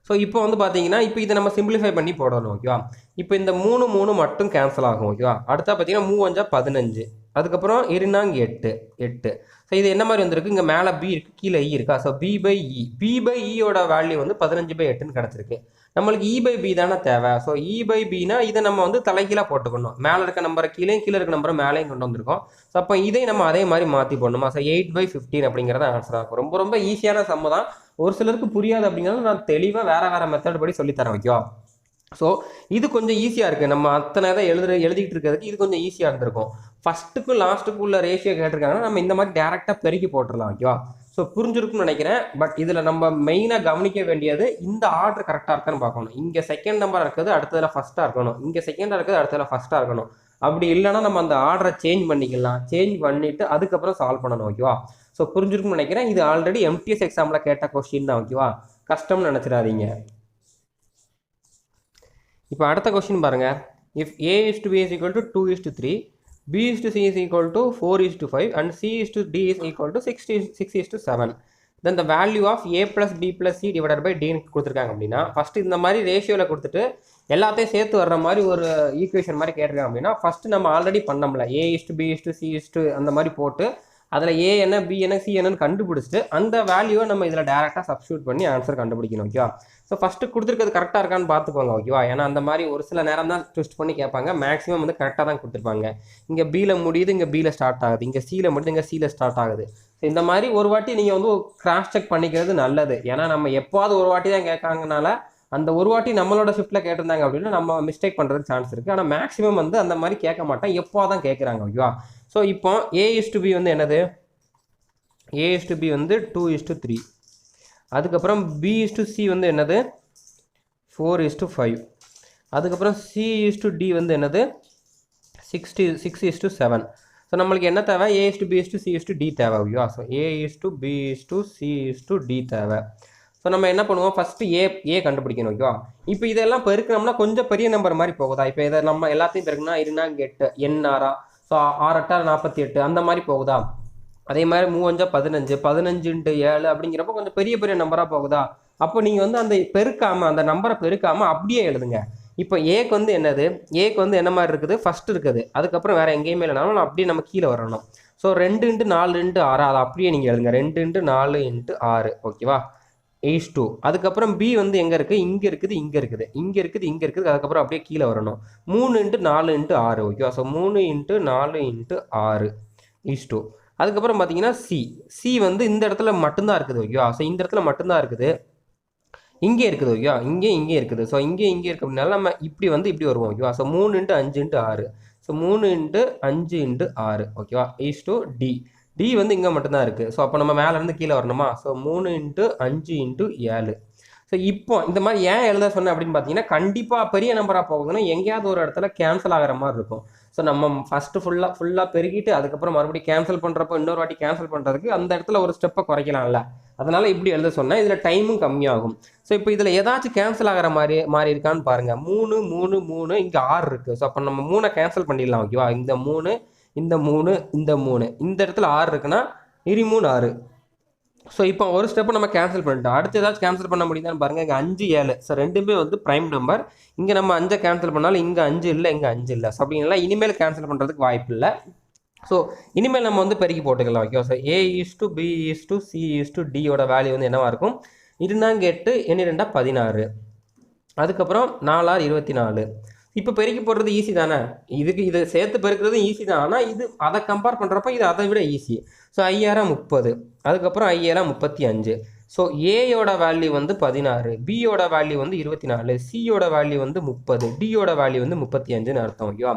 ஸோ இப்போ வந்து பார்த்தீங்கன்னா, இப்போ இதை நம்ம சிம்பிளிஃபை பண்ணி போடணும் ஓகேவா. இப்போ இந்த 3 மட்டும் கேன்சல் ஆகும் ஓகேவா. அடுத்தா பார்த்தீங்கன்னா 3 5 15, அதுக்கப்புறம் 8 8. ஸோ இது என்ன மாதிரி வந்திருக்கு, இங்கே மேலே பி இருக்குது, கீழே இ இருக்கா. ஸோ B/E, B/Eயோட வேல்யூ வந்து 15/8ன்னு கிடச்சிருக்கு. நம்மளுக்கு E/B தானே தேவை. ஸோ E/Bனா இதை நம்ம வந்து தலைகீழாக போட்டுக்கணும். மேலே இருக்க நம்பரை கீழே இருக்க நம்பரை மேலேயும் கொண்டு வந்திருக்கோம். ஸோ அப்போ இதை நம்ம அதே மாதிரி மாற்றி போடணுமா. ஸோ 8/15 அப்படிங்கிறத ஆன்சராக இருக்கும். ரொம்ப ரொம்ப ஈஸியான சம்ம தான். ஒரு சிலருக்கு புரியாது அப்படிங்கிறது நான் தெளிவாக வேறு மெத்தட் படி சொல்லித்தரேன் ஓகேவா. ஸோ இது கொஞ்சம் ஈஸியாக இருக்குது. நம்ம அத்தனை தான் எழுதிக்கிட்டு இருக்கிறதுக்கு இது கொஞ்சம் ஈஸியாக இருந்திருக்கும். ஃபஸ்ட்டுக்கும் லாஸ்ட்டுக்கும் உள்ள ரேஷியோ கேட்டிருக்காங்கன்னா நம்ம இந்த மாதிரி டேரெக்டாக பெருக்கி போட்டுடலாம் ஓகேவா. ஸோ புரிஞ்சிருக்குன்னு நினைக்கிறேன். பட் இதில் நம்ம மெயினாக கவனிக்க வேண்டியது இந்த ஆர்டர் கரெக்டாக இருக்கான்னு பார்க்கணும். இங்கே செகண்ட் நம்பர் இருக்குது, அடுத்ததில் ஃபஸ்ட்டாக இருக்கணும். இங்கே செகண்டாக இருக்குது, அடுத்ததில் ஃபஸ்ட்டாக இருக்கணும். அப்படி இல்லைன்னா நம்ம அந்த ஆர்டரை சேஞ்ச் பண்ணிக்கலாம். சேஞ்ச் பண்ணிவிட்டு அதுக்கப்புறம் சால்வ் பண்ணணும் ஓகேவா. ஸோ புரிஞ்சிருக்குன்னு நினைக்கிறேன். இது ஆல்ரெடி MTS எக்ஸாமில் கேட்ட கொஸ்டின் தான் ஓகேவா. கஷ்டம்னு நினச்சிடாதீங்க. இப்போ அடுத்த கொஸ்டின் பாருங்கள். If A:B is equal to 2:3, B:C is equal to 4:5 and C:D is equal to 6:7, then the value of A plus B plus C divided by D கொடுத்துருக்காங்க அப்படின்னா, ஃபஸ்ட்டு இந்த மாதிரி ரேஷியோவில் கொடுத்துட்டு எல்லாத்தையும் சேர்த்து வர்ற மாதிரி ஒரு ஈக்குவேஷன் மாதிரி கேட்டிருக்காங்க அப்படின்னா, ஃபஸ்ட்டு நம்ம ஆல்ரெடி பண்ணோம்ல A:B:C அந்த மாதிரி போட்டு அதில் A என்ன B என்ன C என்னன்னு கண்டுபிடிச்சிட்டு அந்த வேல்யூவை நம்ம இதில் டேரெக்டாக சப்ஸ்டியூட் பண்ணி ஆன்சர் கண்டுபிடிக்கணும் ஓகேவா. ஸோ ஃபஸ்ட்டு கொடுத்துருக்கிறது கரெக்டாக இருக்கான்னு பார்த்துக்கோங்க ஓகேவா. ஏன்னா அந்த மாதிரி ஒரு சில நேரம் தான் ட்விஸ்ட் பண்ணி கேட்பாங்க. மேக்ஸிமம் வந்து கரெக்டாக தான் கொடுத்துருப்பாங்க. இங்கே Bயில் முடியுது, இங்கே Bயில் ஸ்டார்ட் ஆகுது, இங்கே Cயில் முடியுது, இங்கே Cயில் ஸ்டார்ட் ஆகுது. ஸோ இந்த மாதிரி ஒரு வாட்டி நீங்கள் வந்து கிராஸ் செக் பண்ணிக்கிறது நல்லது. ஏன்னா நம்ம எப்போது ஒரு வாட்டி தான் கேட்காங்கனால அந்த ஒரு வாட்டி நம்மளோட ஷிஃப்ட்டில் கேட்டிருந்தாங்க அப்படின்னா நம்ம மிஸ்டேக் பண்ணுறதுக்கு சான்ஸ் இருக்குது. ஆனால் மேக்ஸிமம் வந்து அந்த மாதிரி கேட்க மாட்டேன், எப்போ தான் கேட்குறாங்க ஓகேவா. ஸோ இப்போ A:B வந்து என்னது, A:B வந்து 2:3, அதுக்கப்புறம் B:C வந்து என்னது 4:5, அதுக்கப்புறம் C:D வந்து என்னது 6:7. ஸோ நம்மளுக்கு என்ன தேவை, A:B:C:D தேவை ஓகேவா. ஸோ A:B:C:D தேவை. ஸோ நம்ம என்ன பண்ணுவோம், ஃபஸ்ட்டு ஏ கண்டுபிடிக்கணும் ஓகேவா. இப்போ இதெல்லாம் பெருக்கணும்னா கொஞ்சம் பெரிய நம்பர் மாதிரி போகுதா. இப்போ இதை நம்ம எல்லாத்தையும் பெருக்கணும்னா 2 8 எண்ணாரா, ஸோ 6 8 48 அந்த மாதிரி போகுதா. அதே மாதிரி 3 5 15 × 7 அப்படிங்கிறப்ப கொஞ்சம் பெரிய பெரிய நம்பராக போகுதா. அப்போ நீங்கள் வந்து அந்த நம்பரை பெருக்காமல் அப்படியே எழுதுங்க. இப்போ ஏக்கு வந்து என்னது, ஏக்கு வந்து என்ன மாதிரி இருக்குது, ஃபஸ்ட் இருக்குது, அதுக்கப்புறம் வேறு எங்கேயுமே இல்லைனாலும் அப்படியே நம்ம கீழே வரணும். ஸோ 2 × 4 × 6 அதை அப்படியே நீங்கள் எழுதுங்க. 2 × 4 × 6 ஓகேவா. 8:2. அதுக்கப்புறம் B வந்து எங்கே இருக்குது, இங்கே இருக்குது, இங்கே இருக்குது, இங்கே இருக்குது, இங்கே இருக்குது, அதுக்கப்புறம் அப்படியே கீழே வரணும். 3 × 4 × 6 ஓகேவா. ஸோ 3 × 4 × 6 8:2. அதுக்கப்புறம் பார்த்தீங்கன்னா C வந்து இந்த இடத்துல மட்டும்தான் இருக்குது ஓகேவா. ஸோ இந்த இடத்துல மட்டும்தான் இருக்குது, இங்கே இருக்குது ஓகேவா, இங்கே இருக்குது. ஸோ இங்கே இருக்கு அப்படின்னால நம்ம இப்படி வருவோம் ஓகேவா. ஸோ 3 × 5 × 6. ஸோ 3 × 5 × 6 ஓகேவா. D D வந்து இங்கே மட்டும்தான் இருக்குது. ஸோ அப்போ நம்ம மேலேருந்து கீழே வரணுமா. ஸோ 3 × 5 × 7. ஸோ இப்போ இந்த மாதிரி ஏன் எழுத சொன்னேன் அப்படின்னு பார்த்தீங்கன்னா, கண்டிப்பாக பெரிய நம்பராக போகுதுன்னா எங்கேயாவது ஒரு இடத்துல கேன்சல் ஆகிற மாதிரி இருக்கும். ஸோ நம்ம ஃபஸ்ட்டு ஃபுல்லாக பெருகிட்டு அதுக்கப்புறம் மறுபடியும் கேன்சல் பண்ணுறப்போ இன்னொரு வாட்டி கேன்சல் பண்ணுறதுக்கு அந்த இடத்துல ஒரு ஸ்டெப்பை குறைக்கலாம்ல. அதனால் இப்படி எழுத சொன்னேன். இதில் டைமும் கம்மியாகும். ஸோ இப்போ இதில் ஏதாச்சும் கேன்சல் ஆகிற மாதிரி இருக்கான்னு பாருங்கள். 3 3 3 இங்கே 6 இருக்குது. ஸோ அப்போ நம்ம 3 கேன்சல் பண்ணிடலாம் ஓகேவா. இந்த 3 இந்த 3 இந்த 3 இந்த இடத்துல 6 இருக்குன்னா 3 6. ஸோ இப்போ ஒரு ஸ்டெப்பு நம்ம கேன்சல் பண்ணிட்டோம். அடுத்து ஏதாச்சும் கேன்சல் பண்ண முடியுதான்னு பாருங்கள். இங்கே 5 7. ஸோ ரெண்டுமே வந்து ப்ரைம் நம்பர். இங்கே நம்ம 5 கேன்சல் பண்ணாலும் இங்கே 5 இல்லை, இங்கே 5 இல்லை. ஸோ அப்படின்னா இனிமேல் கேன்சல் பண்ணுறதுக்கு வாய்ப்பு இல்லை. ஸோ இனிமேல் நம்ம வந்து பெருக்கி போட்டுக்கலாம். ஓகே. ஸோ A:B:C:Dயோட வேல்யூ வந்து என்னவா இருக்கும்? 2 8 2 16. அதுக்கப்புறம் 4 24. இப்போ பெருக்கி போடுறது ஈஸி தானே. இதை சேர்த்து பெருக்கிறது ஈஸி தான். ஆனால் இது அதை கம்பேர் பண்ணுறப்ப இது அதை விட ஈஸி. ஸோ 5 30. அதுக்கப்புறம் 5 35. ஸோ ஏயோட வேல்யூ வந்து 16, பியோட வேல்யூ வந்து 24, சியோட வேல்யூ வந்து 30, டியோட வேல்யூ வந்து 35ன்னு அர்த்தம். ஓகேவா?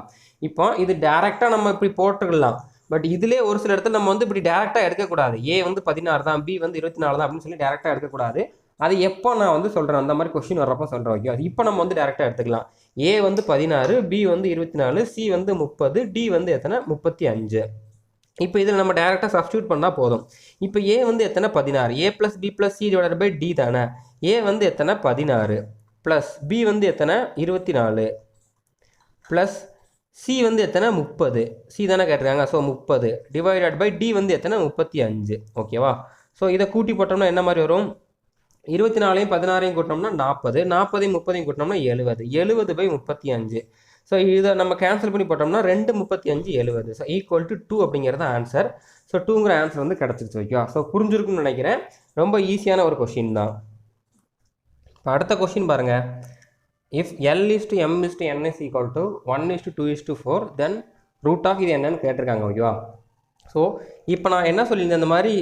இப்போ இது டேரெக்டாக நம்ம இப்படி போட்டுக்கலாம். பட் இதிலே ஒரு சில இடத்துல நம்ம வந்து இப்படி டேரெக்டாக எடுக்கக்கூடாது. ஏ வந்து 16 தான், பி வந்து 24 தான் அப்படின்னு சொல்லி டேரெக்டாக எடுக்கக்கூடாது. அது எப்போ நான் வந்து சொல்கிறேன், அந்த மாதிரி கொஸ்டின் வர்றப்போ சொல்கிறேன். ஓகே. அது இப்போ நம்ம வந்து டேரெக்டாக எடுத்துக்கலாம். ஏ வந்து 16, பி வந்து 24, சி வந்து 30, டி வந்து எத்தனை? 35. இப்போ இதில் நம்ம டேரெக்டாக சப்ஸ்டியூட் பண்ணால் போதும். இப்போ ஏ வந்து எத்தனை? 16. A plus B plus C divided by D தானே. ஏ வந்து எத்தனை? 16 ப்ளஸ் பி வந்து எத்தனை? 24 ப்ளஸ் சி வந்து எத்தனை? 30. சி தானே கேட்டிருக்காங்க. ஸோ 30 டிவைடட் பை டி வந்து எத்தனை? 35. ஓகேவா? ஸோ இதை கூட்டி போட்டோம்னா என்ன மாதிரி வரும்? 24 16 கூட்டினோம்னா 40, 40 30 கூட்டினோம்னா 70, 70 பை 35. ஸோ இதை நம்ம கேன்சல் பண்ணி போட்டோம்னா 2 35 70. ஸோ ஈக்குவல் டு 2 அப்படிங்கிறது ஆன்சர். ஸோ 2ங்கிற ஆன்சர் வந்து கிடச்சிருச்சு. ஓகேவா? ஸோ புரிஞ்சிருக்குன்னு நினைக்கிறேன். ரொம்ப ஈஸியான ஒரு கொஷின் தான். இப்போ அடுத்த கொஷின் பாருங்கள். If L is to M is to N is equal to 1 is to 2 is to 4, then root of இது என்னன்னு கேட்டிருக்காங்க. ஓகேவா? ஸோ இப்போ நான் என்ன சொல்லியிருந்தேன், இந்த மாதிரி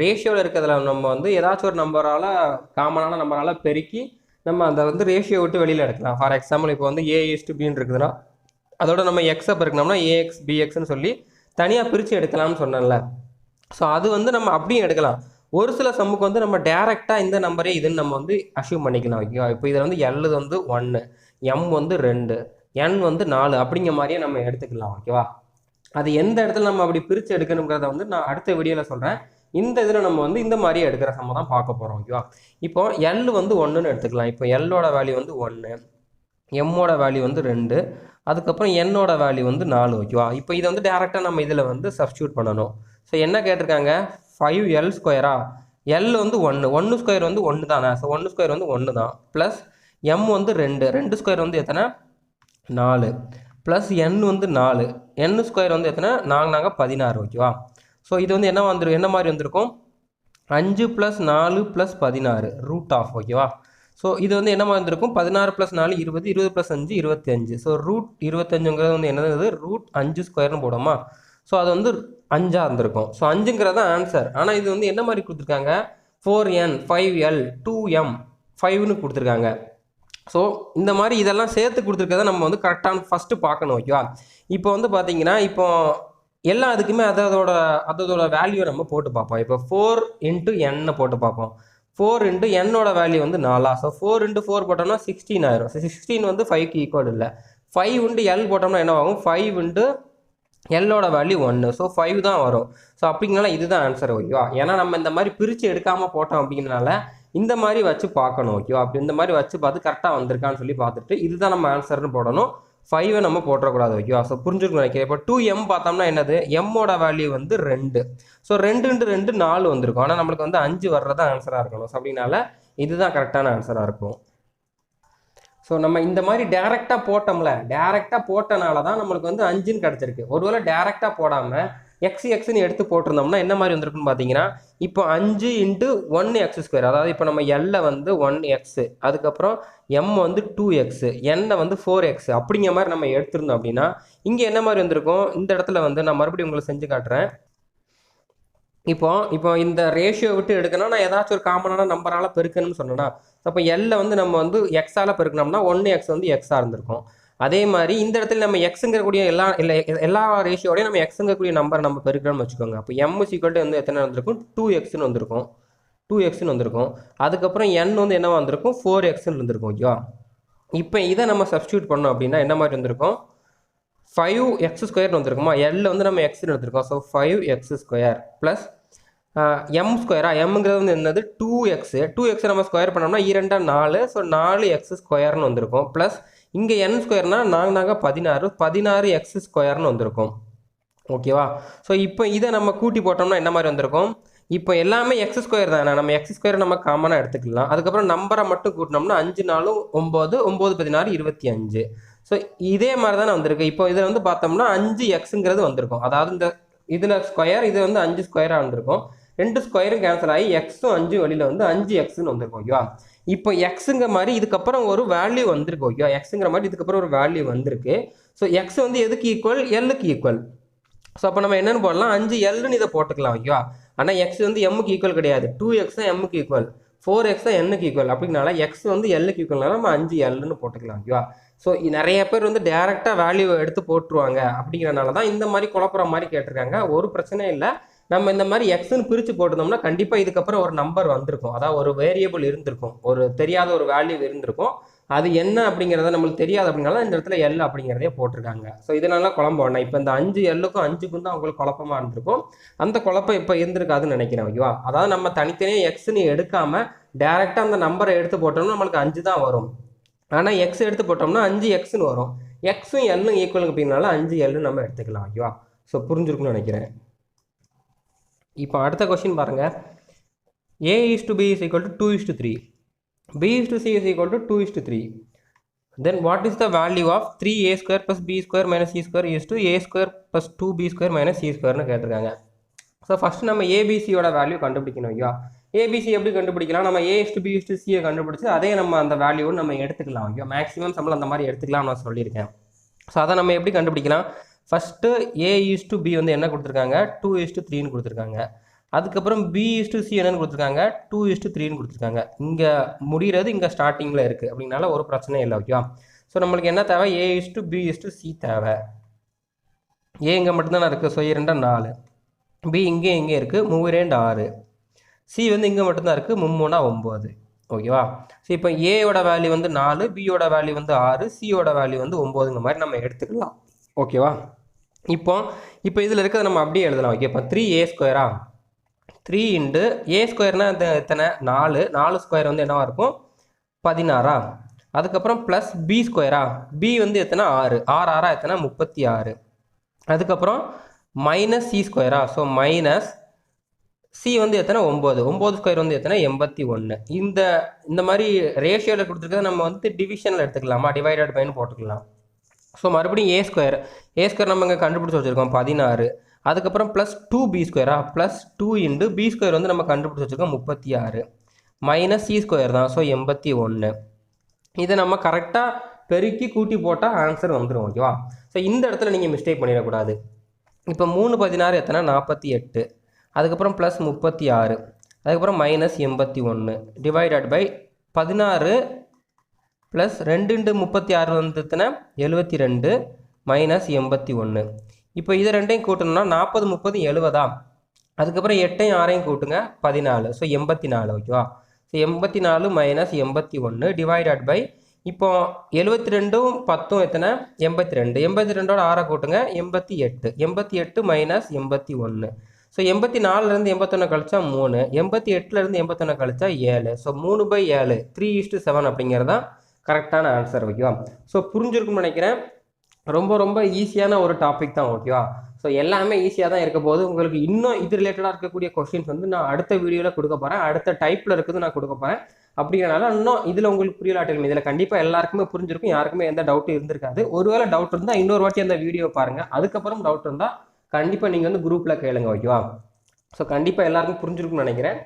ரேஷியோவில் இருக்கிறதுல நம்ம வந்து ஏதாச்சும் ஒரு நம்பரால், காமனான நம்பரால் பெருக்கி நம்ம அந்த வந்து ரேஷியோ விட்டு வெளியில் எடுக்கலாம். ஃபார் எக்ஸாம்பிள் இப்போ வந்து A:B இருக்குதுன்னா அதோட நம்ம எக்ஸை பெருக்கணும்னா AX BXன்னு சொல்லி தனியாக பிரித்து எடுக்கலாம்னு சொன்னேன்ல. ஸோ அது வந்து நம்ம அப்படியும் எடுக்கலாம். ஒரு சில சம்முக்கு வந்து நம்ம டேரெக்டாக இந்த நம்பரே இதுன்னு நம்ம வந்து அஷ்யூம் பண்ணிக்கலாம். ஓகேவா? இப்போ இதில் வந்து L வந்து 1, M வந்து 2, N வந்து 4 அப்படிங்கிற மாதிரியே நம்ம எடுத்துக்கலாம். ஓகேவா? அது எந்த இடத்துல நம்ம அப்படி பிரித்து எடுக்கணுங்கிறத வந்து நான் அடுத்த வீடியோவில் சொல்கிறேன். இந்த இதில் நம்ம வந்து இந்த மாதிரி எடுக்கிற சம்ம தான் பார்க்க போகிறோம். ஓகேவா? இப்போ L வந்து 1ன்னு எடுத்துக்கலாம். இப்போ Lோட வேல்யூ வந்து 1, எம்மோட வேல்யூ வந்து 2, அதுக்கப்புறம் என்னோட வேல்யூ வந்து 4. ஓகேவா? இப்போ இதை வந்து டேரெக்டாக நம்ம இதில் வந்து சப்ஸ்டியூட் பண்ணணும். ஸோ என்ன கேட்டிருக்காங்க? 5L ஸ்கொயரா? L வந்து 1 ஸ்கொயர் வந்து 1 தானே. ஸோ 1 ஸ்கொயர் வந்து 1 தான். ப்ளஸ் M வந்து 2 ஸ்கொயர் வந்து எத்தனை? 4 ப்ளஸ் N வந்து 4, N ஸ்கொயர் வந்து எத்தனை? 4 16. ஓகேவா? ஸோ இது வந்து என்ன மாதிரி வந்திருக்கும்? 5 + 4 + 16 ரூட் ஆஃப். ஓகேவா? ஸோ இது வந்து என்ன மாதிரி வந்திருக்கும்? 16 + 4 20, 20 + 5 25. ஸோ ரூட் 25ங்கிறது வந்து என்னது? ரூட் 5 ஸ்கொயர்னு போடுமா? ஸோ அது வந்து 5ஆக இருந்திருக்கும். ஸோ 5ங்கிறது தான் ஆன்சர். ஆனால் இது வந்து என்ன மாதிரி கொடுத்துருக்காங்க? 4N 5L 2M 5ன்னு கொடுத்துருக்காங்க. ஸோ இந்த மாதிரி இதெல்லாம் சேர்த்து கொடுத்துருக்கதை நம்ம வந்து கரெக்டான ஃபஸ்ட்டு பார்க்கணும். ஓகேவா? இப்போ வந்து பார்த்தீங்கன்னா இப்போ எல்லா அதுக்குமே அதோட வேல்யூவை நம்ம போட்டு பார்ப்போம். இப்போ 4 × N போட்டு பார்ப்போம். 4 × N-ஓட வேல்யூ வந்து 4. ஸோ 4 × 4 போட்டோம்னா 16 ஆயிரும். 16 வந்து 5க்கு ஈக்குவல் இல்லை. 5 × L போட்டோம்னா என்ன ஆகும்? 5 × L-ஓட வேல்யூ 1. ஸோ 5 தான் வரும். ஸோ அப்படிங்கனால இதுதான் ஆன்சர். ஓகேவா? ஏன்னா நம்ம இந்த மாதிரி பிரித்து எடுக்காமல் போட்டோம் அப்படிங்கிறனால இந்த மாதிரி வச்சு பார்க்கணும். ஓகேவா? அப்படி இந்த மாதிரி வச்சு பார்த்து கரெக்டாக வந்திருக்கான்னு சொல்லி பார்த்துட்டு இதுதான் நம்ம ஆன்சர்னு போடணும். 5 நம்ம போட்டக்கூடாது. ஓகேவா? ஸோ புரிஞ்சுக்கணும் நினைக்கிறேன். இப்போ 2M பார்த்தோம்னா என்னது? எம்மோட வேல்யூ வந்து 2. ஸோ 2 × 2 4 வந்திருக்கும். ஆனால் நம்மளுக்கு வந்து 5 வர்றதா ஆன்சராக இருக்கணும். ஸோ அப்படின்னால இதுதான் கரெக்டான ஆன்சராக இருக்கும். ஸோ நம்ம இந்த மாதிரி டேரெக்டாக போட்டோம்ல, டேரெக்டாக போட்டனால தான் நம்மளுக்கு வந்து 5ன்னு கிடச்சிருக்கு. ஒருவேளை டேரெக்டாக போடாமல் எக்ஸ்ன்னு எடுத்து போட்டிருந்தோம்னா என்ன மாதிரி வந்திருக்குன்னு பார்த்தீங்கன்னா, இப்போ 5 × 1x², அதாவது இப்போ நம்ம L வந்து 1x, அதுக்கப்புறம் M வந்து 2x, N வந்து 4x அப்படிங்கிற மாதிரி நம்ம எடுத்திருந்தோம் அப்படின்னா இங்கே என்ன மாதிரி வந்திருக்கும்? இந்த இடத்துல வந்து நான் மறுபடியும் உங்களுக்கு செஞ்சு காட்டுறேன். இப்போ இந்த ரேஷியோ விட்டு எடுக்கணும். நான் ஏதாச்சும் ஒரு காமனான நம்பரால் பெருக்கணும்னு சொன்னேன்னா, அப்போ L வந்து நம்ம வந்து எக்ஸால் பெருக்கணும்னா 1x வந்து எக்ஸாக இருந்திருக்கும். அதே மாதிரி இந்த இடத்துல நம்ம எக்ஸுங்கக்கூடிய எல்லா ரேஷியோடையும் நம்ம எக்ஸுங்கக்கூடிய நம்பர் நம்ம பெருக்கணும்னு வச்சுக்கோங்க. அப்போ M = வந்து எத்தனை வந்திருக்கும்? 2xன்னு வந்திருக்கும். 2xன்னு வந்திருக்கும். அதுக்கப்புறம் N வந்து என்னவா வந்திருக்கும்? 4xன்னு இருந்திருக்கும். ஓகேவா? இப்போ இதை நம்ம சப்ஸ்டியூட் பண்ணோம் அப்படின்னா என்ன மாதிரி வந்திருக்கும்? 5x² வந்திருக்குமா? L வந்து நம்ம எக்ஸ்ன்னு எடுத்திருக்கோம். So 5x² plus M ஸ்கொயரா? Mங்கிறது வந்து என்னது? 2x நம்ம ஸ்கொயர் பண்ணோம்னா 2 4. ஸோ 4x² வந்திருக்கும். ப்ளஸ் இங்கே N ஸ்கொயர்னா 4 16 16x² வந்திருக்கும். ஓகேவா? ஸோ இப்போ இதை நம்ம கூட்டி போட்டோம்னா என்ன மாதிரி வந்திருக்கும்? இப்போ எல்லாமே எக்ஸ் ஸ்கொயர் தானே, நம்ம எக்ஸ் ஸ்கொயர் நம்ம காமனாக எடுத்துக்கலாம். அதுக்கப்புறம் நம்பரை மட்டும் கூட்டினோம்னா 5 4 9 9 16 25. ஸோ இதே மாதிரி தானே வந்திருக்கு. இப்போ இதில் வந்து பார்த்தோம்னா 5 எக்ஸுங்கிறது வந்திருக்கும். அதாவது இந்த இதில் ஸ்கொயர், இது வந்து 5 ஸ்கொயராக வந்திருக்கும். 2 ஸ்கொயரும் கேன்சல் ஆகி எக்ஸும் 5 வெளியில் வந்து 5 எக்ஸ்ன்னு வந்திருக்கும். ஓகேவா? இப்போ எக்ஸுங்கிற மாதிரி இதுக்கப்புறம் ஒரு வேல்யூ வந்திருக்கு. ஓகேவா? எக்ஸுங்கிற மாதிரி இதுக்கப்புறம் ஒரு வேல்யூ வந்திருக்கு. ஸோ எக்ஸ் வந்து எதுக்கு ஈக்குவல்? எல்லுக்கு ஈக்குவல். ஸோ அப்போ நம்ம என்னென்னு போடலாம்? 5 எல்லுன்னு இதை போட்டுக்கலாம். ஓகேவா? ஆனால் எக்ஸ் வந்து எம்முக்கு ஈக்குவல் கிடையாது. 2x தான் எம்முக்கு ஈக்குவல், 4x தான் என்னுக்கு ஈக்குவல். அப்படின்னால எக்ஸ் வந்து எல்லுக்கு ஈக்குவல்னால நம்ம 5 எல்லுன்னு போட்டுக்கலாம். ஓகேவா? ஸோ நிறைய பேர் வந்து டேரெக்டாக வேல்யூ எடுத்து போட்டுருவாங்க. அப்படிங்கிறனால தான் இந்த மாதிரி குழப்புற மாதிரி கேட்டிருக்காங்க. ஒரு பிரச்சனை இல்லை. நம்ம இந்த மாதிரி எக்ஸ்ன்னு பிரித்து போட்டிருந்தோம்னா கண்டிப்பாக இதுக்கப்புறம் ஒரு நம்பர் வந்திருக்கும். அதாவது ஒரு வேரியபிள் இருந்திருக்கும், ஒரு தெரியாத ஒரு வேல்யூ இருந்திருக்கும். அது என்ன அப்படிங்கிறத நம்மளுக்கு தெரியாது. அப்படின்னால இந்த இடத்துல எல் அப்படிங்கிறதே போட்டிருக்காங்க. ஸோ இதனால குழம்பு வேணாம். இப்போ இந்த 5 எல்லுக்கும் 5க்கும் தான் உங்களுக்கு குழப்பமாக இருந்திருக்கும். அந்த குழப்பம் இப்போ இருந்திருக்காதுன்னு நினைக்கிறேன். ஓகேவா? அதாவது நம்ம தனித்தனியாக எக்ஸ்ன்னு எடுக்காமல் டேரெக்டாக அந்த நம்பரை எடுத்து போட்டோம்னா நம்மளுக்கு 5 தான் வரும். ஆனால் எக்ஸ் எடுத்து போட்டோம்னா 5 எக்ஸ்ன்னு வரும். எக்ஸும் எல்லும் ஈக்குவல் அப்படின்னால 5 எல்லும் நம்ம எடுத்துக்கலாம். ஓகேவா? ஸோ புரிஞ்சிருக்குன்னு நினைக்கிறேன். இப்போ அடுத்த கொஸ்டின் பாருங்கள். a is to b is equal to 2 is to 3. b is to c is equal to 2 is to 3. Then what is the value of 3a square plus b square minus c square is to a square plus 2b square minus c square கேட்டிருக்காங்க. So first நம்ம ஏபிசியோட value கண்டுபிடிக்கணும். ஐயா, ABC எப்படி கண்டுபிடிக்கலாம்? நம்ம A is to B is to சியை கண்டுபிடிச்சி அதே நம்ம அந்த வேல்யூவை நம்ம எடுத்துக்கலாம். ஐயோ, மேக்ஸிமம் சம்பளம் அந்த மாதிரி எடுத்துக்கலாம் நான் சொல்லியிருக்கேன். ஸோ அதை நம்ம எப்படி கண்டுபிடிக்கலாம்? First A is to B வந்து என்ன கொடுத்துருக்காங்க? 2 is to 3ன்னு கொடுத்துருக்காங்க. அதுக்கப்புறம் பி இஸ் டு சி என்னன்னு கொடுத்துருக்காங்க? 2 is to 3ன்னு கொடுத்துருக்காங்க. இங்கே முடிகிறது இங்கே ஸ்டார்டிங்கில் இருக்குது. அப்படின்னால ஒரு பிரச்சனையும் இல்லை. ஓகேவா? ஸோ நம்மளுக்கு என்ன தேவை? A is to B is to C தேவை. ஏ இங்கே மட்டும்தானே இருக்குது. ஸோ 2 4, பி இங்கே இருக்குது 3 2 6, சி வந்து இங்கே மட்டும்தான் இருக்குது 3 3 9. ஓகேவா? ஸோ இப்போ ஏயோட வேல்யூ வந்து 4, பியோட வேல்யூ வந்து 6, சியோட வேல்யூ வந்து 9ங்க மாதிரி நம்ம எடுத்துக்கலாம். ஓகேவா? இப்போ இதில் இருக்கிறத நம்ம அப்படியே எழுதலாம். ஓகே, இப்போ 3a ஸ்கொயரா? 3 இன்ட்டு ஏ ஸ்கொயர்னா எத்தனை? 4. 4 ஸ்கொயர் வந்து என்னவா இருக்கும்? 16. அதுக்கப்புறம் ப்ளஸ் பி ஸ்கொயரா? பி வந்து எத்தனை? 6. 6 6 எத்தனை? 36. அதுக்கப்புறம் மைனஸ் சி ஸ்கொயரா? ஸோ மைனஸ் சி வந்து எத்தனை? 9. 9 ஸ்கொயர் வந்து எத்தனை? 81. இந்த மாதிரி ரேஷியோவில் கொடுத்துருக்கிறத நம்ம வந்து டிவிஷனில் எடுத்துக்கலாமா? டிவைடட் பைன்னு போட்டுக்கலாம். ஸோ மறுபடியும் ஏ ஸ்கொயர் நம்ம இங்கே கண்டுபிடிச்சி வச்சுருக்கோம் 16. அதுக்கப்புறம் ப்ளஸ் 2b ஸ்கொயரா? ப்ளஸ் 2 இன்ட்டு பி ஸ்கொயர் வந்து நம்ம கண்டுபிடிச்சி வச்சுருக்கோம் 36. மைனஸ் சி ஸ்கொயர் தான். ஸோ 81. இதை நம்ம கரெக்டாக பெருக்கி கூட்டி போட்டால் ஆன்சர் வந்துடும். ஓகேவா? ஸோ இந்த இடத்துல நீங்கள் மிஸ்டேக் பண்ணிடக்கூடாது. இப்போ 3 16 எத்தனை? 48. அதுக்கப்புறம் ப்ளஸ் 36. அதுக்கப்புறம் minus 81 divided by 16 plus 2 into 36 வந்து எத்தனை? 72 மைனஸ் 81. இப்போ இதை ரெண்டையும் கூட்டணும்னா 40 30 70. அதுக்கப்புறம் 8ஐயும் 6ஐயும் கூட்டுங்க 14. ஸோ 84. ஓகேவா? ஸோ 84 மைனஸ் 81 டிவைடட் பை இப்போ 72ம் 10ம் எத்தனை? 82. 82ஓட 6 கூட்டுங்க 88. 88 மைனஸ் 81. ஸோ 84லேருந்து 81 கழிச்சா 3, 88லேருந்து 81 கழிச்சா 7. ஸோ 3/7 3:7 அப்படிங்கிறதான் கரெக்டான ஆன்சர். ஓகேவா? ஸோ புரிஞ்சிருக்கும்னு நினைக்கிறேன். ரொம்ப ஈஸியான ஒரு டாபிக் தான். ஓகேவா? ஸோ எல்லாமே ஈஸியாக தான் இருக்க போது. உங்களுக்கு இன்னும் இது ரிலேட்டடாக இருக்கக்கூடிய கொஸ்டின்ஸ் வந்து நான் அடுத்த வீடியோவில் கொடுக்க போகிறேன். அடுத்த டைப்பில் இருக்குது நான் கொடுக்க போகிறேன். அப்படிங்கிறனால இன்னும் இதில் உங்களுக்கு புரியலாட்டிருக்கும். இதில் கண்டிப்பாக எல்லாருக்குமே புரிஞ்சிருக்கும். யாருக்குமே எந்த டவுட்டும் இருந்திருக்காது. ஒருவேளை டவுட் இருந்தால் இன்னொரு வாட்டி அந்த வீடியோ பாருங்கள். அதுக்கப்புறம் டவுட் இருந்தால் கண்டிப்பாக நீங்கள் வந்து குரூப்பில் கேளுங்க. ஓகேவா? ஸோ கண்டிப்பாக எல்லாருக்கும் புரிஞ்சிருக்கும்னு நினைக்கிறேன்.